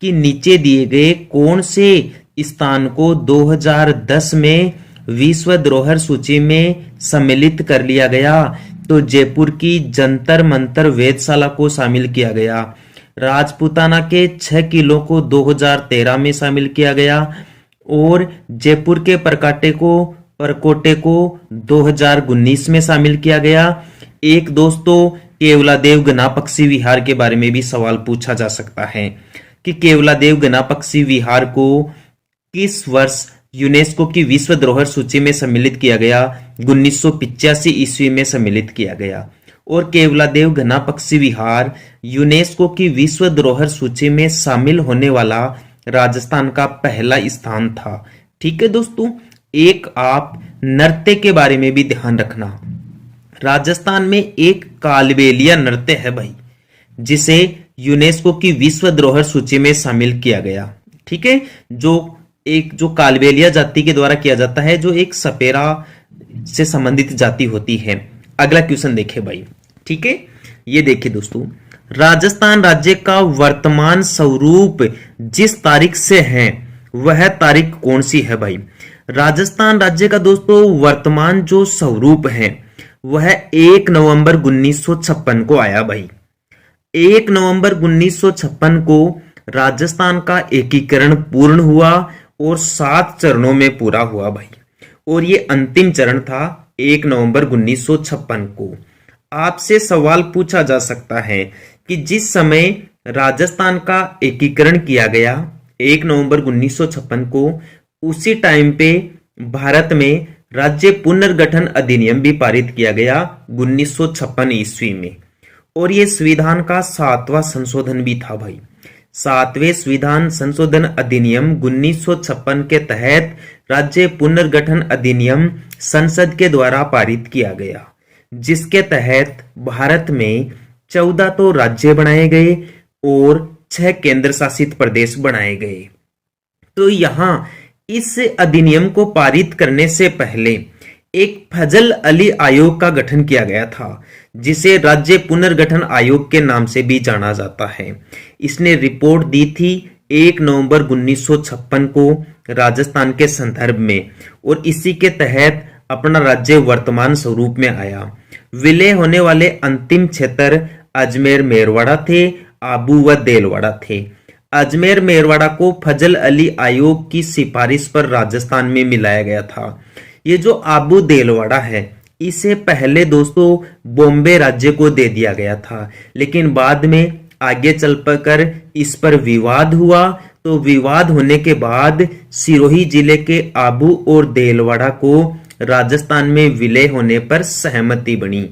कि नीचे दिए गए कौन से स्थान को 2010 में विश्व धरोहर सूची में सम्मिलित कर लिया गया? तो जयपुर की जंतर मंतर वेधशाला को शामिल किया गया, राजपूताना के 6 किलों को 2013 में शामिल किया गया और जयपुर के परकोटे को 2019 में शामिल किया गया। एक दोस्तों केवलादेव गणापक्षी विहार के बारे में भी सवाल पूछा जा सकता है कि केवलादेव गणापक्षी विहार को किस वर्ष यूनेस्को की विश्व धरोहर सूची में सम्मिलित किया गया? 1985 ईस्वी में सम्मिलित किया गया। और केवलादेव गणापक्षी विहार यूनेस्को की विश्व धरोहर सूची में शामिल होने वाला राजस्थान का पहला स्थान था। ठीक है दोस्तों, एक आप नृत्य के बारे में भी ध्यान रखना। राजस्थान में एक कालबेलिया नृत्य है भाई जिसे यूनेस्को की विश्व धरोहर सूची में शामिल किया गया। ठीक है। जो कालबेलिया जाति के द्वारा किया जाता है जो एक सपेरा से संबंधित जाति होती है। अगला क्वेश्चन देखे भाई। ठीक है। ये देखिए दोस्तों, राजस्थान राज्य का वर्तमान स्वरूप जिस तारीख से है वह तारीख कौन सी है भाई? राजस्थान राज्य का दोस्तों वर्तमान जो स्वरूप है वह 1 नवंबर 1956 को आया भाई। 1 नवंबर 1956 को राजस्थान का एकीकरण पूर्ण हुआ और 7 चरणों में पूरा हुआ भाई। और ये अंतिम चरण था 1 नवंबर 1956 को। आपसे सवाल पूछा जा सकता है कि जिस समय राजस्थान का एकीकरण किया गया 1 नवंबर 1956 को, उसी टाइम पे भारत में राज्य पुनर्गठन अधिनियम भी पारित किया गया 1956 ईस्वी में। और ये संविधान का 7वां संशोधन भी था भाई। 7वें संविधान संशोधन अधिनियम 1956 के तहत राज्य पुनर्गठन अधिनियम संसद के द्वारा पारित किया गया, जिसके तहत भारत में 14 तो राज्य बनाए गए और 6 केंद्र शासित प्रदेश बनाए गए। तो यहां इस अधिनियम को पारित करने से पहले एक फजल अली आयोग का गठन किया गया था, जिसे राज्य पुनर्गठन आयोग के नाम से भी जाना जाता है। इसने रिपोर्ट दी थी 1 नवंबर 1956 को राजस्थान के संदर्भ में, और इसी के तहत अपना राज्य वर्तमान स्वरूप में आया। विलय होने वाले अंतिम क्षेत्र अजमेर मेरवाड़ा थे, आबू व देलवाड़ा थे। अजमेर मेरवाड़ा को फजल अली आयोग की सिफारिश पर राजस्थान में मिलाया गया था। ये जो आबू देलवाड़ा है, इसे पहले दोस्तों बॉम्बे राज्य को दे दिया गया था, लेकिन बाद में आगे चलकर इस पर विवाद हुआ। तो विवाद होने के बाद सिरोही जिले के आबू और देलवाड़ा को राजस्थान में विलय होने पर सहमति बनी।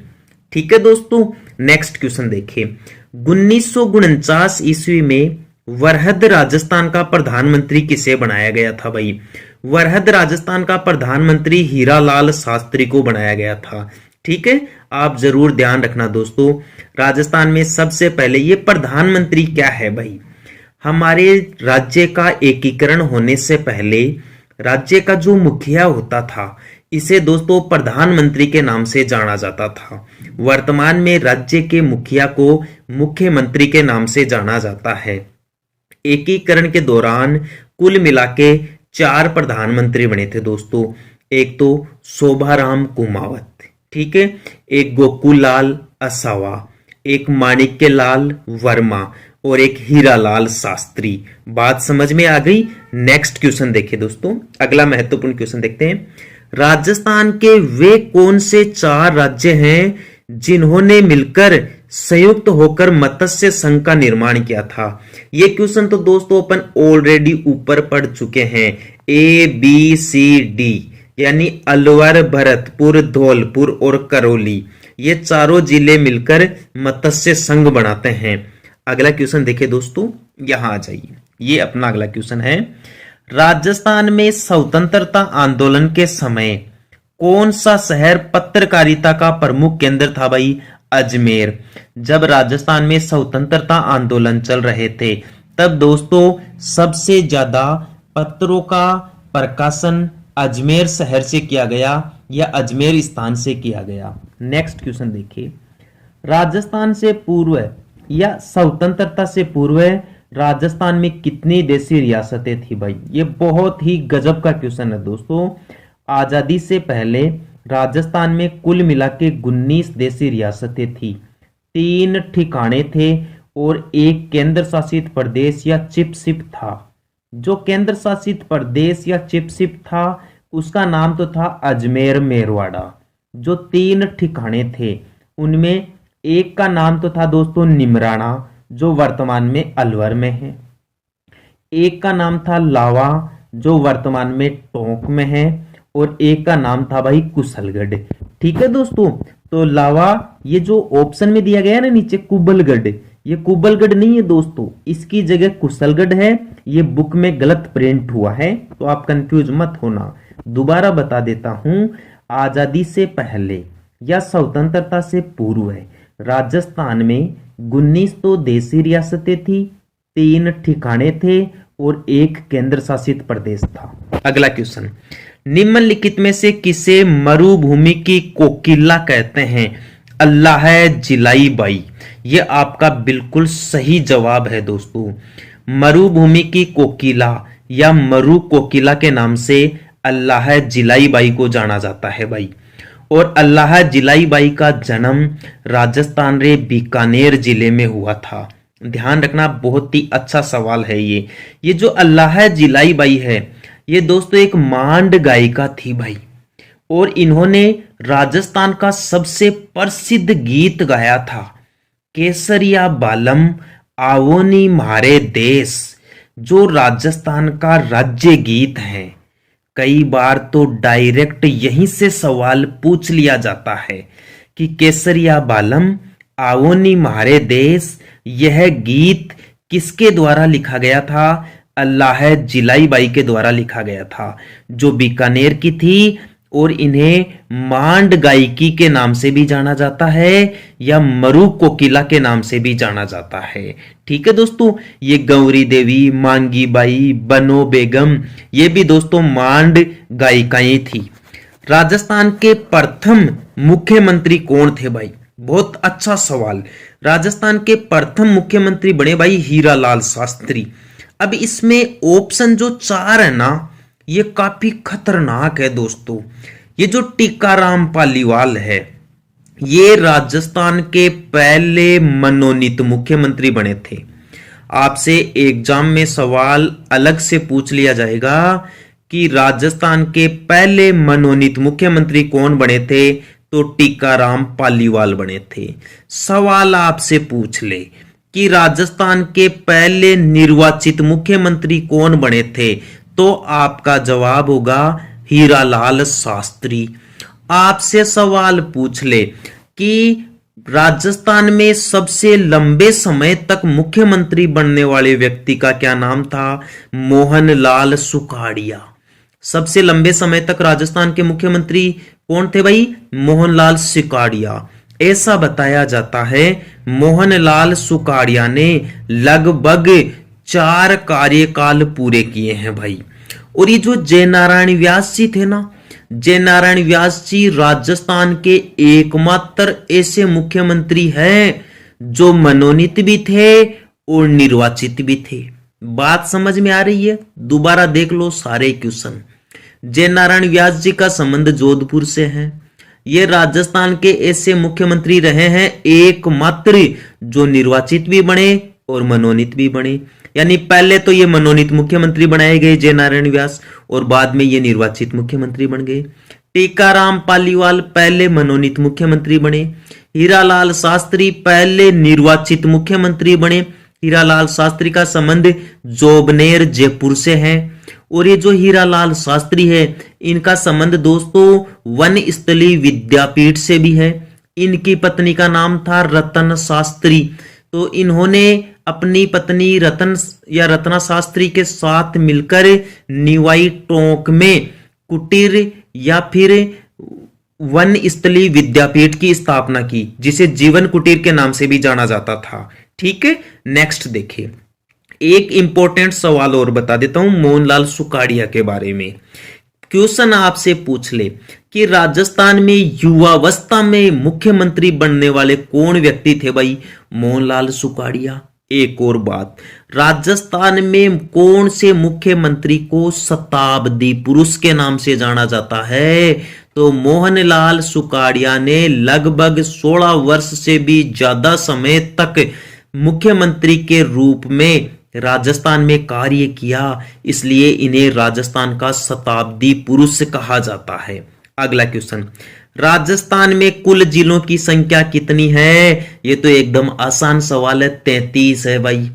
ठीक है दोस्तों, नेक्स्ट क्वेश्चन देखिए। 1949 ईस्वी में वरहद राजस्थान का प्रधानमंत्री किसे बनाया गया था भाई? वरहद राजस्थान का प्रधानमंत्री हीरालाल शास्त्री को बनाया गया था। ठीक है, आप जरूर ध्यान रखना दोस्तों। राजस्थान में सबसे पहले ये प्रधानमंत्री क्या है भाई? हमारे राज्य का एकीकरण होने से पहले राज्य का जो मुखिया होता था, इसे दोस्तों प्रधानमंत्री के नाम से जाना जाता था। वर्तमान में राज्य के मुखिया को मुख्यमंत्री के नाम से जाना जाता है। एकीकरण के दौरान कुल मिलाके 4 प्रधानमंत्री बने थे दोस्तों। एक तो शोभाराम कुमावत, ठीक है, एक गोकुललाल असावा, एक माणिक्यलाल वर्मा और एक हीरालाल शास्त्री। बात समझ में आ गई? नेक्स्ट क्वेश्चन देखिए दोस्तों, अगला महत्वपूर्ण क्वेश्चन देखते हैं। राजस्थान के वे कौन से 4 राज्य हैं जिन्होंने मिलकर संयुक्त होकर मत्स्य संघ का निर्माण किया था? ये क्वेश्चन तो दोस्तों अपन ऑलरेडी ऊपर पढ़ चुके हैं। ABCD यानी अलवर, भरतपुर, धौलपुर और करौली, ये चारों जिले मिलकर मत्स्य संघ बनाते हैं। अगला क्वेश्चन देखिए दोस्तों, यहां आ जाइए। ये अपना अगला क्वेश्चन है। राजस्थान में स्वतंत्रता आंदोलन के समय कौन सा शहर पत्रकारिता का प्रमुख केंद्र था भाई? अजमेर। जब राजस्थान में स्वतंत्रता आंदोलन चल रहे थे, तब दोस्तों सबसे ज्यादा पत्रों का प्रकाशन अजमेर शहर से किया गया या अजमेर स्थान से किया गया। नेक्स्ट क्वेश्चन देखिए। राजस्थान से पूर्व या स्वतंत्रता से पूर्व राजस्थान में कितनी देशी रियासतें थी भाई? ये बहुत ही गजब का क्वेश्चन है दोस्तों। आजादी से पहले राजस्थान में कुल मिला के 19 देशी रियासतें थी, 3 ठिकाने थे और एक केंद्र शासित प्रदेश या चिपशिप था। जो केंद्र शासित प्रदेश या चिपशिप था, उसका नाम तो था अजमेर मेरवाड़ा। जो 3 ठिकाने थे, उनमें एक का नाम तो था दोस्तों निमराना, जो वर्तमान में अलवर में है। एक का नाम था लावा, जो वर्तमान में टोंक में है, और एक का नाम था भाई कुशलगढ़। ठीक है दोस्तों, तो लावा, ये जो ऑप्शन में दिया गया है ना नीचे कुबलगढ़, ये कुबलगढ़ नहीं है दोस्तों, इसकी जगह कुशलगढ़ है। ये बुक में गलत प्रिंट हुआ है, तो आप कंफ्यूज मत होना। दोबारा बता देता हूं, आजादी से पहले या स्वतंत्रता से पूर्व राजस्थान में 19 तो देशी रियासतें थी, 3 ठिकाने थे और एक केंद्र शासित प्रदेश था। अगला क्वेश्चन, निम्नलिखित में से किसे मरुभूमि की कोकिला कहते हैं? अल्लाह जिलाई बाई। ये आपका बिल्कुल सही जवाब है दोस्तों। मरुभूमि की कोकिला या मरु कोकिला के नाम से अल्लाह जिलाई बाई को जाना जाता है भाई। और अल्लाह जिलाई बाई का जन्म राजस्थान रे बीकानेर जिले में हुआ था। ध्यान रखना, बहुत ही अच्छा सवाल है ये जो अल्लाह जिलाई बाई है, ये दोस्तों एक मांड गायिका थी भाई। और इन्होंने राजस्थान का सबसे प्रसिद्ध गीत गाया था, केसरिया बालम आवोनी म्हारे देश, जो राजस्थान का राज्य गीत है। कई बार तो डायरेक्ट यहीं से सवाल पूछ लिया जाता है कि केसरिया बालम आवोनी म्हारे देश, यह गीत किसके द्वारा लिखा गया था? अल्लाह जिलाई बाई के द्वारा लिखा गया था, जो बीकानेर की थी, और इन्हें मांड गायकी के नाम से भी जाना जाता है या मरु कोकिला के नाम से भी जाना जाता है। ठीक है दोस्तों, ये गौरी देवी, मांगी बाई, बनो बेगम, ये भी दोस्तों मांड गायिकाएं थी। राजस्थान के प्रथम मुख्यमंत्री कौन थे भाई? बहुत अच्छा सवाल। राजस्थान के प्रथम मुख्यमंत्री बने भाई हीरालाल शास्त्री। अब इसमें ऑप्शन जो 4 है ना, ये काफी खतरनाक है दोस्तों। ये जो टीकाराम पालीवाल है, ये राजस्थान के पहले मनोनीत मुख्यमंत्री बने थे। आपसे एग्जाम में सवाल अलग से पूछ लिया जाएगा कि राजस्थान के पहले मनोनीत मुख्यमंत्री कौन बने थे, तो टीकाराम पालीवाल बने थे। सवाल आपसे पूछ ले कि राजस्थान के पहले निर्वाचित मुख्यमंत्री कौन बने थे, तो आपका जवाब होगा हीरालाल शास्त्री। आपसे सवाल पूछ ले कि राजस्थान में सबसे लंबे समय तक मुख्यमंत्री बनने वाले व्यक्ति का क्या नाम था? मोहनलाल सुखाड़िया। सबसे लंबे समय तक राजस्थान के मुख्यमंत्री कौन थे भाई? मोहनलाल सुखाड़िया। ऐसा बताया जाता है मोहनलाल सुखाड़िया ने लगभग 4 कार्यकाल पूरे किए हैं भाई। और ये जो जयनारायण व्यास जी थे ना, जयनारायण व्यास जी राजस्थान के एकमात्र ऐसे मुख्यमंत्री हैं जो मनोनीत भी थे और निर्वाचित भी थे। बात समझ में आ रही है? दोबारा देख लो सारे क्वेश्चन। जयनारायण व्यास जी का संबंध जोधपुर से है। ये राजस्थान के ऐसे मुख्यमंत्री रहे हैं एकमात्र जो निर्वाचित भी बने और मनोनीत भी बने। यानी पहले तो ये मनोनीत मुख्यमंत्री बनाए गए जयनारायण व्यास, और बाद में ये निर्वाचित मुख्यमंत्री बन गए। टीकाराम पालीवाल पहले मनोनीत मुख्यमंत्री बने। हीरालाल शास्त्री पहले निर्वाचित मुख्यमंत्री बने। हीरालाल शास्त्री का संबंध जोबनेर जयपुर से है। और ये जो हीरालाल शास्त्री है, इनका संबंध दोस्तों वन स्थली विद्यापीठ से भी है। इनकी पत्नी का नाम था रतन शास्त्री। तो इन्होंने अपनी पत्नी रत्ना शास्त्री के साथ मिलकर निवाई टोंक में कुटीर या फिर वन स्थली विद्यापीठ की स्थापना की, जिसे जीवन कुटीर के नाम से भी जाना जाता था। ठीक है, नेक्स्ट देखिए, एक इंपॉर्टेंट सवाल और बता देता हूं मोहनलाल सुखाड़िया के बारे में। क्वेश्चन आपसे पूछ ले कि राजस्थान में युवावस्था में मुख्यमंत्री बनने वाले कौन व्यक्ति थे भाई? मोहनलाल सुखाड़िया। एक और बात, राजस्थान में कौन से मुख्यमंत्री को शताब्दी पुरुष के नाम से जाना जाता है? तो मोहनलाल सुखाड़िया ने लगभग 16 वर्ष से भी ज्यादा समय तक मुख्यमंत्री के रूप में राजस्थान में कार्य किया, इसलिए इन्हें राजस्थान का शताब्दी पुरुष कहा जाता है। अगला क्वेश्चन, राजस्थान में कुल जिलों की संख्या कितनी है? ये तो एकदम आसान सवाल है, 33 है भाई।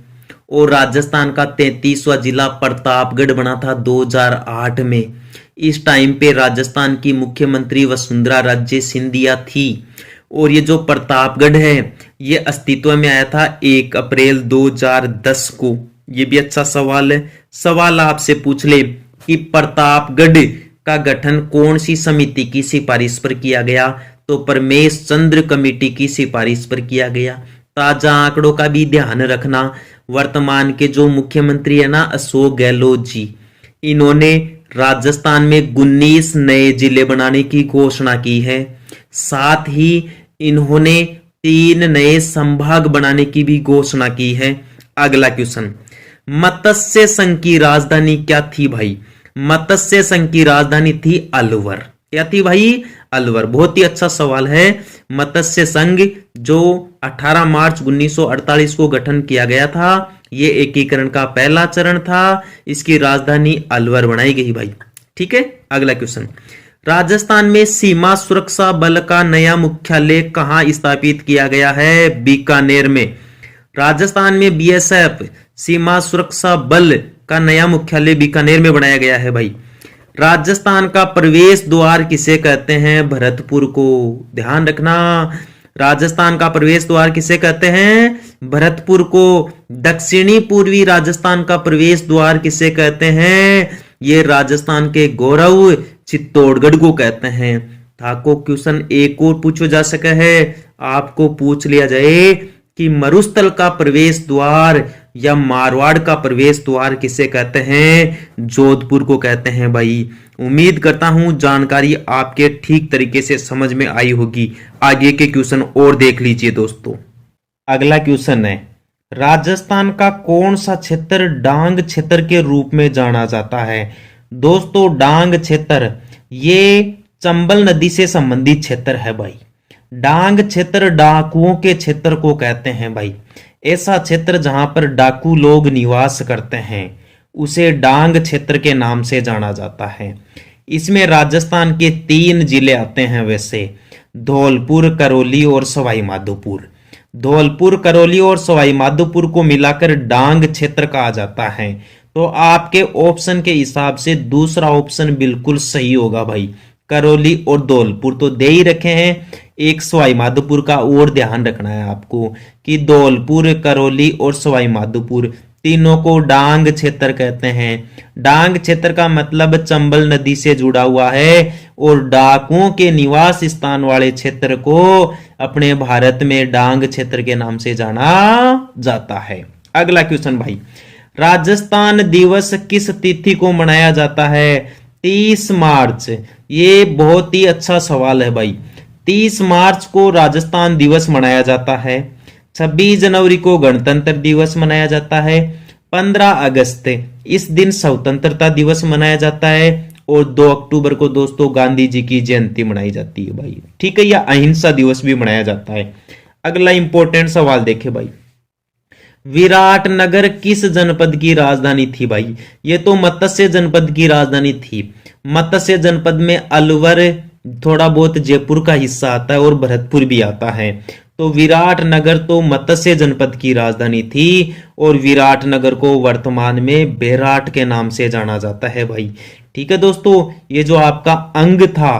और राजस्थान का 33वां जिला प्रतापगढ़ बना था 2008 में। इस टाइम पे राजस्थान की मुख्यमंत्री वसुंधरा राजे सिंधिया थी। और ये जो प्रतापगढ़ है, ये अस्तित्व में आया था 1 अप्रैल 2010 को। ये भी अच्छा सवाल है। सवाल आपसे पूछ ले कि प्रतापगढ़ का गठन कौन सी समिति की सिफारिश पर किया गया? तो परमेश चंद्र कमेटी की सिफारिश पर किया गया। ताजा आंकड़ों का भी ध्यान रखना। वर्तमान के जो मुख्यमंत्री है ना, अशोक गहलोत जी, इन्होंने राजस्थान में 19 नए जिले बनाने की घोषणा की है। साथ ही इन्होंने 3 नए संभाग बनाने की भी घोषणा की है। अगला क्वेश्चन, मत्स्य संघ की राजधानी क्या थी भाई? मत्स्य संघ की राजधानी थी अलवर। क्या थी भाई? अलवर। बहुत ही अच्छा सवाल है। मत्स्य संघ जो 18 मार्च 1948 को गठन किया गया था, ये एकीकरण का पहला चरण था। इसकी राजधानी अलवर बनाई गई भाई। ठीक है, अगला क्वेश्चन, राजस्थान में सीमा सुरक्षा बल का नया मुख्यालय कहाँ स्थापित किया गया है? बीकानेर में। राजस्थान में बीएसएफ सीमा सुरक्षा बल का नया मुख्यालय बीकानेर में बनाया गया है भाई। राजस्थान का प्रवेश द्वार किसे कहते हैं? भरतपुर को। ध्यान रखना, राजस्थान का प्रवेश द्वार किसे कहते हैं? भरतपुर को। दक्षिणी पूर्वी राजस्थान का प्रवेश द्वार किसे कहते हैं? ये राजस्थान के गौरव चित्तौड़गढ़ को कहते हैं। आपको क्वेश्चन एक और पूछा जा सका है, आपको पूछ लिया जाए कि मरुस्थल का प्रवेश द्वार या मारवाड़ का प्रवेश द्वार किसे कहते हैं? जोधपुर को कहते हैं भाई। उम्मीद करता हूं जानकारी आपके ठीक तरीके से समझ में आई होगी। आगे के क्वेश्चन और देख लीजिए दोस्तों। अगला क्वेश्चन है, राजस्थान का कौन सा क्षेत्र डांग क्षेत्र के रूप में जाना जाता है? दोस्तों डांग क्षेत्र ये चंबल नदी से संबंधित क्षेत्र है भाई। डांग क्षेत्र डाकुओं के क्षेत्र को कहते हैं भाई। ऐसा क्षेत्र जहां पर डाकू लोग निवास करते हैं उसे डांग क्षेत्र के नाम से जाना जाता है। इसमें राजस्थान के 3 जिले आते हैं वैसे, धौलपुर, करौली और सवाई माधोपुर। धौलपुर, करौली और सवाई माधोपुर को मिलाकर डांग क्षेत्र कहा जाता है। तो आपके ऑप्शन के हिसाब से दूसरा ऑप्शन बिल्कुल सही होगा भाई। करौली और धौलपुर तो दे ही रखे हैं, एक सवाई माधोपुर का और ध्यान रखना है आपको कि धौलपुर, करौली और सवाई माधोपुर तीनों को डांग क्षेत्र कहते हैं। डांग क्षेत्र का मतलब चंबल नदी से जुड़ा हुआ है और डाकुओं के निवास स्थान वाले क्षेत्र को अपने भारत में डांग क्षेत्र के नाम से जाना जाता है। अगला क्वेश्चन भाई, राजस्थान दिवस किस तिथि को मनाया जाता है? 30 मार्च। ये बहुत ही अच्छा सवाल है भाई। 30 मार्च को राजस्थान दिवस मनाया जाता है। 26 जनवरी को गणतंत्र दिवस मनाया जाता है। 15 अगस्त इस दिन स्वतंत्रता दिवस मनाया जाता है और 2 अक्टूबर को दोस्तों गांधी जी की जयंती मनाई जाती है भाई। ठीक है, या अहिंसा दिवस भी मनाया जाता है। अगला इंपॉर्टेंट सवाल देखे भाई, विराटनगर किस जनपद की राजधानी थी भाई? ये तो मत्स्य जनपद की राजधानी थी। मत्स्य जनपद में अलवर, थोड़ा बहुत जयपुर का हिस्सा आता है और भरतपुर भी आता है। तो विराटनगर तो मत्स्य जनपद की राजधानी थी और विराटनगर को वर्तमान में बेराट के नाम से जाना जाता है भाई। ठीक है दोस्तों, ये जो आपका अंग था,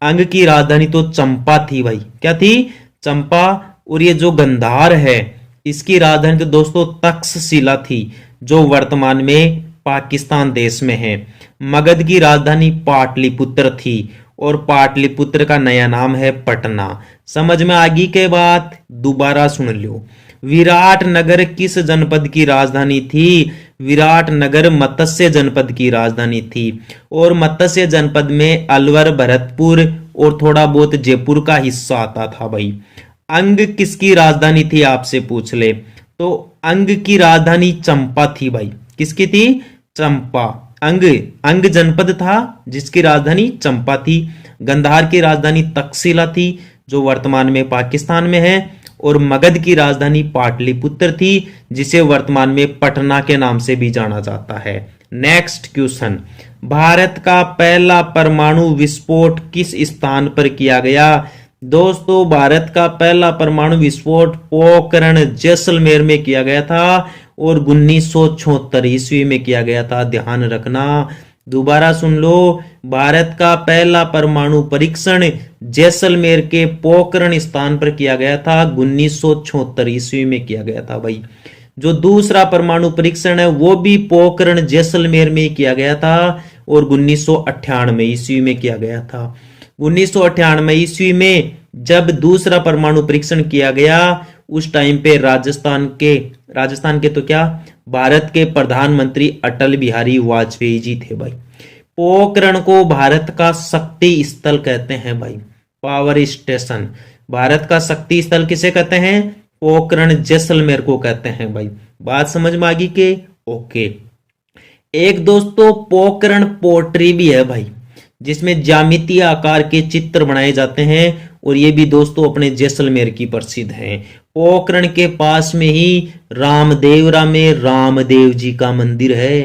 अंग की राजधानी तो चंपा थी भाई। क्या थी? चंपा। और ये जो गंधार है इसकी राजधानी तो दोस्तों तक्षशिला थी जो वर्तमान में पाकिस्तान देश में है। मगध की राजधानी पाटलिपुत्र थी और पाटलिपुत्र का नया नाम है पटना। समझ में आ गई के बात? दोबारा सुन लो, विराटनगर किस जनपद की राजधानी थी? विराटनगर मत्स्य जनपद की राजधानी थी और मत्स्य जनपद में अलवर, भरतपुर और थोड़ा बहुत जयपुर का हिस्सा आता था भाई। अंग किसकी राजधानी थी आपसे पूछ ले तो अंग की राजधानी चंपा थी भाई। किसकी थी? चंपा। अंग जनपद था जिसकी राजधानी चंपा थी। गंधार की राजधानी तक्षशिला थी जो वर्तमान में पाकिस्तान में है और मगध की राजधानी पाटलिपुत्र थी जिसे वर्तमान में पटना के नाम से भी जाना जाता है। नेक्स्ट क्वेश्चन, भारत का पहला परमाणु विस्फोट किस स्थान पर किया गया? दोस्तों भारत का पहला परमाणु विस्फोट पोखरण जैसलमेर में किया गया था और 1976 ईस्वी में किया गया था। ध्यान रखना, दोबारा सुन लो, भारत का पहला परमाणु परीक्षण जैसलमेर के पोखरण स्थान पर किया गया था। 1976 ईस्वी में किया गया था भाई। जो दूसरा परमाणु परीक्षण है वो भी पोखरण जैसलमेर में किया गया था और 1998 ईस्वी में किया गया था। 1998 ईस्वी में जब दूसरा परमाणु परीक्षण किया गया उस टाइम पे राजस्थान के तो क्या, भारत के प्रधानमंत्री अटल बिहारी वाजपेयी जी थे भाई। पोखरण को भारत का शक्ति स्थल कहते हैं भाई, पावर स्टेशन। भारत का शक्ति स्थल किसे कहते हैं? पोखरण जैसलमेर को कहते हैं भाई। बात समझ में आ गई के? ओके। एक दोस्तों पोखरण पोट्री भी है भाई जिसमें ज्यामितीय आकार के चित्र बनाए जाते हैं और ये भी दोस्तों अपने जैसलमेर की प्रसिद्ध है। पोखरण के पास में ही रामदेवरा में रामदेव जी का मंदिर है।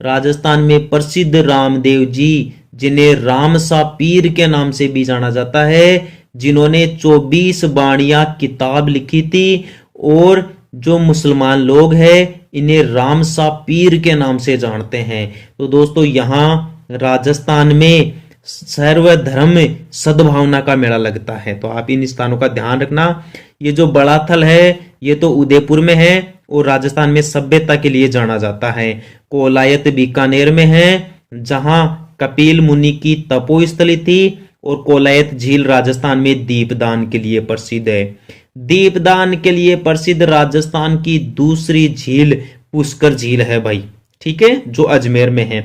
राजस्थान में प्रसिद्ध रामदेव जी जिन्हें रामसा पीर के नाम से भी जाना जाता है, जिन्होंने 24 बाणियां किताब लिखी थी। और जो मुसलमान लोग हैं इन्हें रामसा पीर के नाम से जानते हैं। तो दोस्तों यहाँ राजस्थान में सर्वधर्म सद्भावना का मेला लगता है, तो आप इन स्थानों का ध्यान रखना। ये जो बड़ा थल है ये तो उदयपुर में है और राजस्थान में सभ्यता के लिए जाना जाता है। कोलायत बीकानेर में है जहां कपिल मुनि की तपोस्थली थी। और कोलायत झील राजस्थान में दीपदान के लिए प्रसिद्ध है। दीपदान के लिए प्रसिद्ध राजस्थान की दूसरी झील पुष्कर झील है भाई, ठीक है, जो अजमेर में है।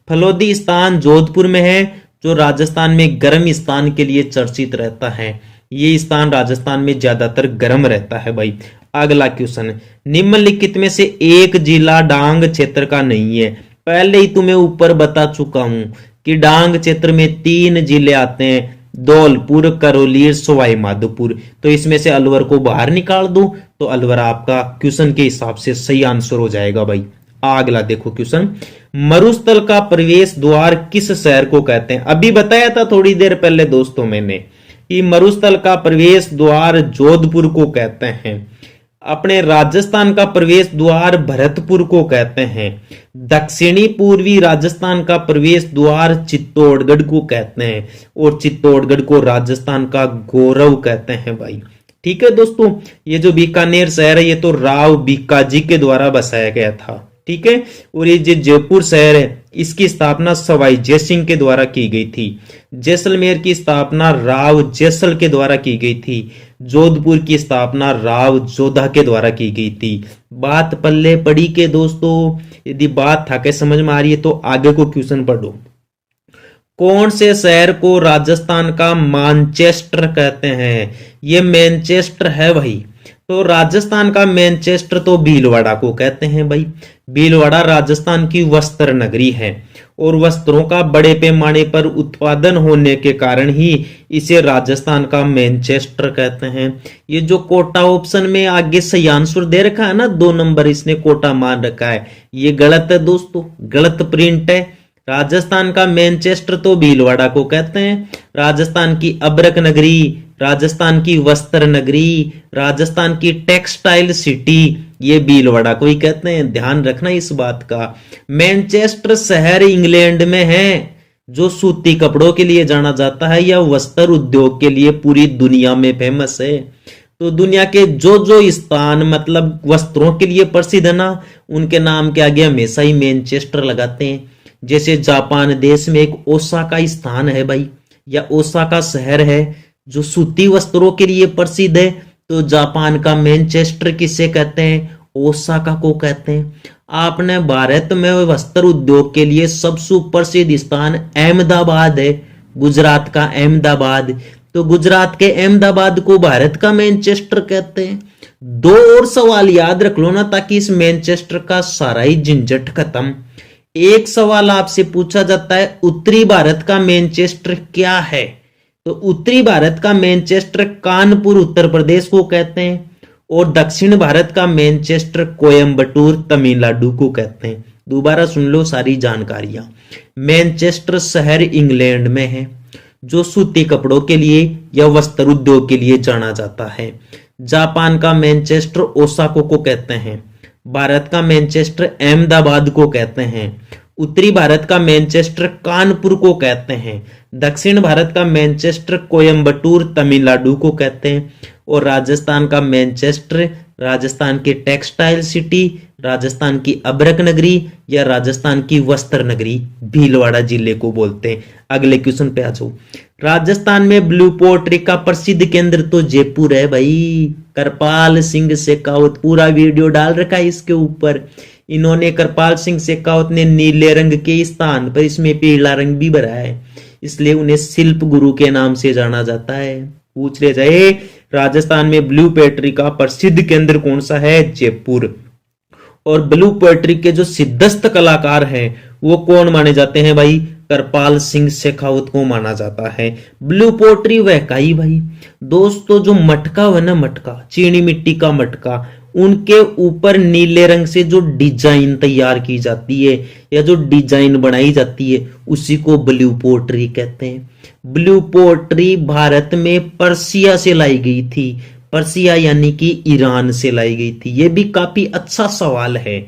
फलोदी स्थान जोधपुर में है जो राजस्थान में गर्म स्थान के लिए चर्चित रहता है। ये स्थान राजस्थान में ज्यादातर गर्म रहता है भाई। अगला क्वेश्चन, निम्नलिखित में से एक जिला डांग क्षेत्र का नहीं है। पहले ही तुम्हें ऊपर बता चुका हूं कि डांग क्षेत्र में 3 जिले आते हैं, धौलपुर, करौली, सवाई माधोपुर। तो इसमें से अलवर को बाहर निकाल दूं तो अलवर आपका क्वेश्चन के हिसाब से सही आंसर हो जाएगा भाई। अगला देखो क्वेश्चन, मरुस्थल का प्रवेश द्वार किस शहर को कहते हैं? अभी बताया था थोड़ी देर पहले दोस्तों मैंने कि मरुस्थल का प्रवेश द्वार जोधपुर को कहते हैं। अपने राजस्थान का प्रवेश द्वार भरतपुर को कहते हैं। दक्षिणी पूर्वी राजस्थान का प्रवेश द्वार चित्तौड़गढ़ को कहते हैं और चित्तौड़गढ़ को राजस्थान का गौरव कहते हैं भाई। ठीक है दोस्तों, ये जो बीकानेर शहर है ये तो राव बीकाजी के द्वारा बसाया गया था, ठीक है। और ये जो जयपुर शहर है इसकी स्थापना सवाई जयसिंह के द्वारा की गई थी। जैसलमेर की स्थापना राव जैसल के द्वारा की गई थी। जोधपुर की स्थापना राव जोधा के द्वारा की गई थी। बात पल्ले पड़ी के दोस्तों, यदि बात था के समझ में आ रही है तो आगे को क्वेश्चन पढ़ो। कौन से शहर को राजस्थान का मानचेस्टर कहते हैं? ये मैनचेस्टर है भाई। तो राजस्थान का मैनचेस्टर तो भीलवाड़ा को कहते हैं भाई। भीलवाड़ा राजस्थान की वस्त्र नगरी है और वस्त्रों का बड़े पैमाने पर उत्पादन होने के कारण ही इसे राजस्थान का मैनचेस्टर कहते हैं। ये जो कोटा ऑप्शन में आगे सही आंसर दे रखा है ना, 2 नंबर इसने कोटा मान रखा है, ये गलत है दोस्तों, गलत प्रिंट है। राजस्थान का मैनचेस्टर तो भीलवाड़ा को कहते हैं। राजस्थान की अब्रक नगरी, राजस्थान की वस्त्र नगरी, राजस्थान की टेक्सटाइल सिटी, ये भीलवाड़ा को ही कहते हैं। ध्यान रखना इस बात का। मैनचेस्टर शहर इंग्लैंड में है जो सूती कपड़ों के लिए जाना जाता है या वस्त्र उद्योग के लिए पूरी दुनिया में फेमस है। तो दुनिया के जो स्थान मतलब वस्त्रों के लिए प्रसिद्ध है ना, उनके नाम के आगे हमेशा ही मैनचेस्टर लगाते हैं। जैसे जापान देश में एक ओसाका स्थान है भाई, या ओसाका शहर है जो सूती वस्त्रों के लिए प्रसिद्ध है। तो जापान का मैनचेस्टर किसे कहते हैं? ओसाका को कहते हैं। आपने भारत में वस्त्र उद्योग के लिए सबसे प्रसिद्ध स्थान अहमदाबाद है, गुजरात का अहमदाबाद। तो गुजरात के अहमदाबाद को भारत का मैनचेस्टर कहते हैं। 2 और सवाल याद रख लो ना, ताकि इस मैनचेस्टर का सारा ही झंझट खत्म। एक सवाल आपसे पूछा जाता है, उत्तरी भारत का मैनचेस्टर क्या है? तो उत्तरी भारत का मैनचेस्टर कानपुर उत्तर प्रदेश को कहते हैं और दक्षिण भारत का मैनचेस्टर कोयम्बटूर तमिलनाडु को कहते हैं। दोबारा सुन लो सारी जानकारियां। मैनचेस्टर शहर इंग्लैंड में है जो सूती कपड़ों के लिए या वस्त्र उद्योग के लिए जाना जाता है। जापान का मैनचेस्टर ओसाका को कहते हैं। भारत का मैनचेस्टर अहमदाबाद को कहते हैं। उत्तरी भारत का मैनचेस्टर कानपुर को कहते हैं। दक्षिण भारत का मैनचेस्टर कोयम्बटूर तमिलनाडु को कहते हैं। और राजस्थान का मैनचेस्टर राजस्थान की टेक्सटाइल सिटी, राजस्थान की अब्रक नगरी या राजस्थान की वस्त्र नगरी भीलवाड़ा जिले को बोलते हैं। अगले क्वेश्चन पे आ जाओ। राजस्थान में ब्लू पोट्री का प्रसिद्ध केंद्र तो जयपुर है भाई। करपाल सिंह शेखावत पूरा वीडियो डाल रखा है इसके ऊपर। इन्होंने करपाल सिंह शेखावत ने नीले रंग के स्थान पर इसमें पीला रंग भी भरा है, इसलिए उन्हें शिल्प गुरु के नाम से जाना जाता है। पूछ ले जाए राजस्थान में ब्लू पोएट्री का प्रसिद्ध केंद्र कौन सा है? जयपुर। और ब्लू पोएट्री के जो सिद्धस्त कलाकार हैं वो कौन माने जाते हैं भाई? करपाल सिंह शेखावत को माना जाता है। ब्लू पोएट्री वह काई भाई दोस्तों जो मटका है ना, मटका चीनी मिट्टी का मटका, उनके ऊपर नीले रंग से जो डिजाइन तैयार की जाती है या जो डिजाइन बनाई जाती है उसी को ब्लू पोट्री कहते हैं। ब्लू पोट्री भारत में पर्सिया से लाई गई थी। पर्सिया यानी कि ईरान से लाई गई थी। ये भी काफी अच्छा सवाल है।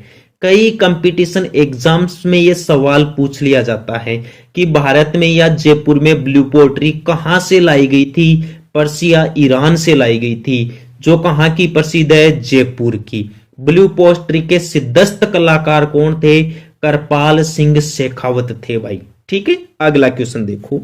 कई कंपटीशन एग्जाम्स में ये सवाल पूछ लिया जाता है कि भारत में या जयपुर में ब्लू पोट्री कहां से लाई गई थी। पर्सिया ईरान से लाई गई थी, जो कहां की प्रसिद्ध है, जयपुर की। ब्लू पोट्री के सिद्धस्त कलाकार कौन थे? करपाल सिंह शेखावत थे भाई। ठीक है, अगला क्वेश्चन देखो।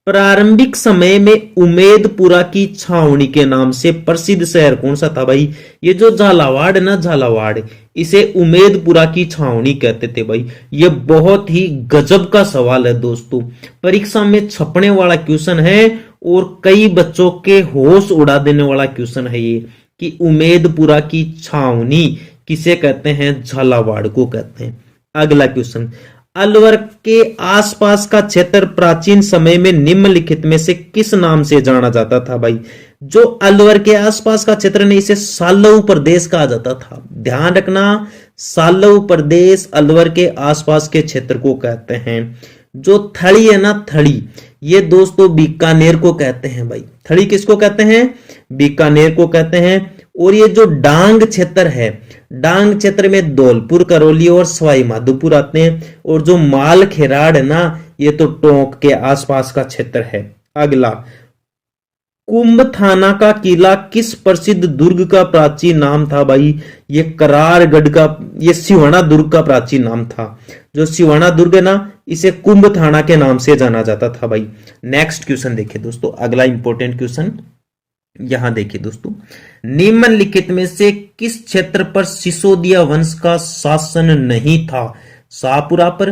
प्रारंभिक समय में उमेदपुरा की छावनी के नाम से प्रसिद्ध शहर कौन सा था भाई? ये जो झालावाड़ है ना, झालावाड़, इसे उमेदपुरा की छावनी कहते थे भाई। ये बहुत ही गजब का सवाल है दोस्तों, परीक्षा में छपने वाला क्वेश्चन है और कई बच्चों के होश उड़ा देने वाला क्वेश्चन है ये कि उमेदपुरा की छावनी किसे कहते हैं? झालावाड़ को कहते हैं। अगला क्वेश्चन, अलवर के आसपास का क्षेत्र प्राचीन समय में निम्नलिखित में से किस नाम से जाना जाता था भाई? जो अलवर के आसपास का क्षेत्र ने इसे सालव प्रदेश कहा जाता था। ध्यान रखना, सालव प्रदेश अलवर के आसपास के क्षेत्र को कहते हैं। जो थड़ी है ना, थड़ी, ये दोस्तों बीकानेर को कहते हैं भाई। थड़ी किसको कहते हैं? बीकानेर को कहते हैं। और ये जो डांग क्षेत्र है, डांग क्षेत्र में धौलपुर, करौली और सवाई माधोपुर आते हैं। और जो माल खेराड़ है ना, ये तो टोंक के आसपास का क्षेत्र है। अगला, कुंभ थाना का किला किस प्रसिद्ध दुर्ग का प्राचीन नाम था भाई? ये करारगढ़ का, ये सिवाना दुर्ग का प्राचीन नाम था। जो सिवाना दुर्ग है ना, इसे कुंभ थाना के नाम से जाना जाता था भाई। नेक्स्ट क्वेश्चन देखिए दोस्तों, अगला इंपॉर्टेंट क्वेश्चन यहां देखिए दोस्तों। निम्नलिखित में से किस क्षेत्र पर सिसोदिया वंश का शासन नहीं था? शाहपुरा पर,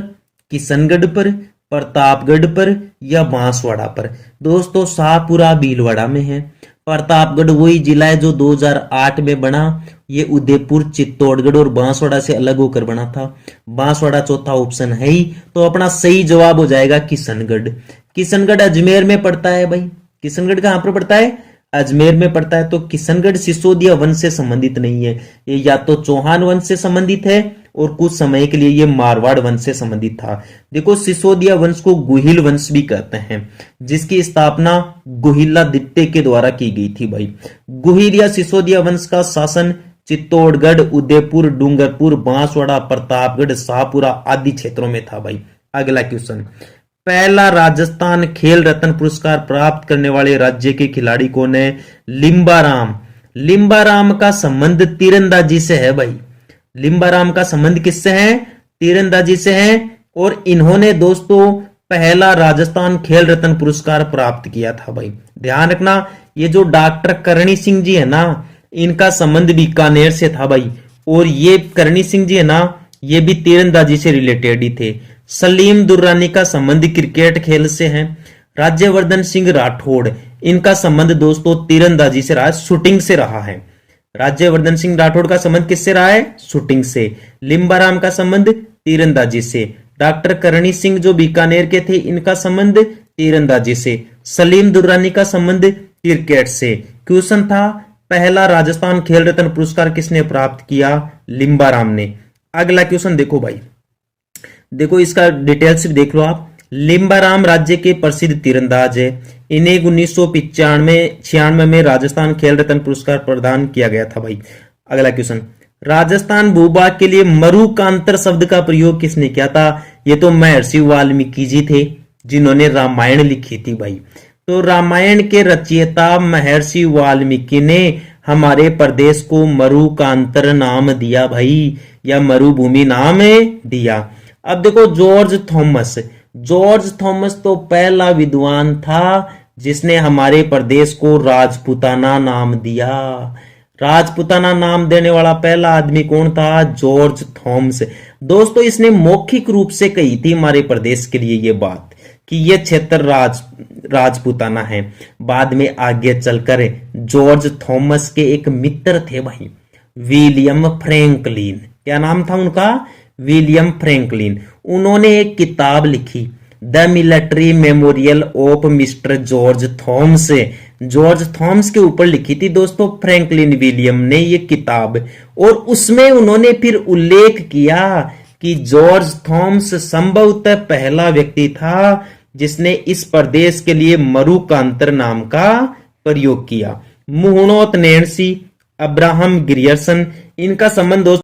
किशनगढ़ पर, प्रतापगढ़ पर या बांसवाड़ा पर? दोस्तों शाहपुरा भीलवाड़ा में है। प्रतापगढ़ वही जिला है जो 2008 में बना। ये उदयपुर, चित्तौड़गढ़ और बांसवाड़ा से अलग होकर बना था। बांसवाड़ा चौथा ऑप्शन है ही, तो अपना सही जवाब हो जाएगा किशनगढ़। किशनगढ़ अजमेर में पड़ता है भाई। किशनगढ़ कहां पर पड़ता है? अजमेर में पड़ता है। तो किशनगढ़ सिसोदिया वंश से संबंधित नहीं है, ये या तो चौहान वंश से संबंधित है और कुछ समय के लिए ये मारवाड़ वंश से संबंधित था। देखो, सिसोदिया वंश को गुहिल वंश भी कहते हैं, जिसकी स्थापना गुहिलादित्य के द्वारा की गई थी भाई। गुहिल या सिसोदिया वंश का शासन चित्तौड़गढ़, उदयपुर, डूंगरपुर, बांसवाड़ा, प्रतापगढ़, शाहपुरा आदि क्षेत्रों में था भाई। अगला क्वेश्चन, पहला राजस्थान खेल रत्न पुरस्कार प्राप्त करने वाले राज्य के खिलाड़ी कौन है? लिम्बाराम। लिम्बाराम का संबंध तीरंदाजी से है भाई। लिम्बाराम का संबंध किससे है? तीरंदाजी से है। और इन्होंने दोस्तों पहला राजस्थान खेल रत्न पुरस्कार प्राप्त किया था भाई। ध्यान रखना, ये जो डॉक्टर करणी सिंह जी है ना, इनका संबंध बीकानेर से था भाई। और ये करणी सिंह जी है ना, ये भी तीरंदाजी से रिलेटेड ही थे। सलीम दुर्रानी का संबंध क्रिकेट खेल से है। राज्यवर्धन सिंह राठौड़, इनका संबंध दोस्तों तीरंदाजी से रहा है, शूटिंग से रहा है। राज्यवर्धन सिंह राठौड़ का संबंध किससे रहा है? शूटिंग से। लिम्बाराम का संबंध तीरंदाजी से। डॉक्टर करणी सिंह जो बीकानेर के थे, इनका संबंध तीरंदाजी से। सलीम दुर्रानी का संबंध क्रिकेट से। क्वेश्चन था, पहला राजस्थान खेल रत्न पुरस्कार किसने प्राप्त किया? लिम्बाराम ने। अगला क्वेश्चन देखो भाई, देखो इसका डिटेल्स देख लो आप। लिम्बाराम राज्य के प्रसिद्ध तीरंदाज है। इन्हें 1995-96 में राजस्थान खेल रत्न पुरस्कार प्रदान किया गया था भाई। अगला क्वेश्चन, राजस्थान भूभाग के लिए मरुकांतर शब्द का प्रयोग किसने किया था? ये तो महर्षि वाल्मीकि जी थे, जिन्होंने रामायण लिखी थी भाई। तो रामायण के रचयिता महर्षि वाल्मीकि ने हमारे प्रदेश को मरुकांतर नाम दिया भाई, या मरुभूमि नाम दिया। अब देखो, जॉर्ज थॉमस तो पहला विद्वान था जिसने हमारे प्रदेश को राजपूताना नाम दिया। राजपूताना नाम देने वाला पहला आदमी कौन था? George Thomas. दोस्तों, इसने मौखिक रूप से कही थी हमारे प्रदेश के लिए ये बात कि ये क्षेत्र राजपूताना है। बाद में आगे चलकर जॉर्ज थॉमस के एक मित्र थे भाई, विलियम फ्रैंकलिन। क्या नाम था उनका? William Franklin. उन्होंने एक किताब लिखी, the military memorial of mister George Thomas, George Thomas के ऊपर लिखी थी दोस्तों फ्रैंकलिन विलियम ने ये किताब। और उसमें उन्होंने फिर उल्लेख किया कि जॉर्ज थॉमस संभवतः पहला व्यक्ति था जिसने इस प्रदेश के लिए मरुकांतर नाम का प्रयोग किया। मुहणोत नैन्सी, अब्राहम ग्रियर्सन, इनका संबंध दोस्तों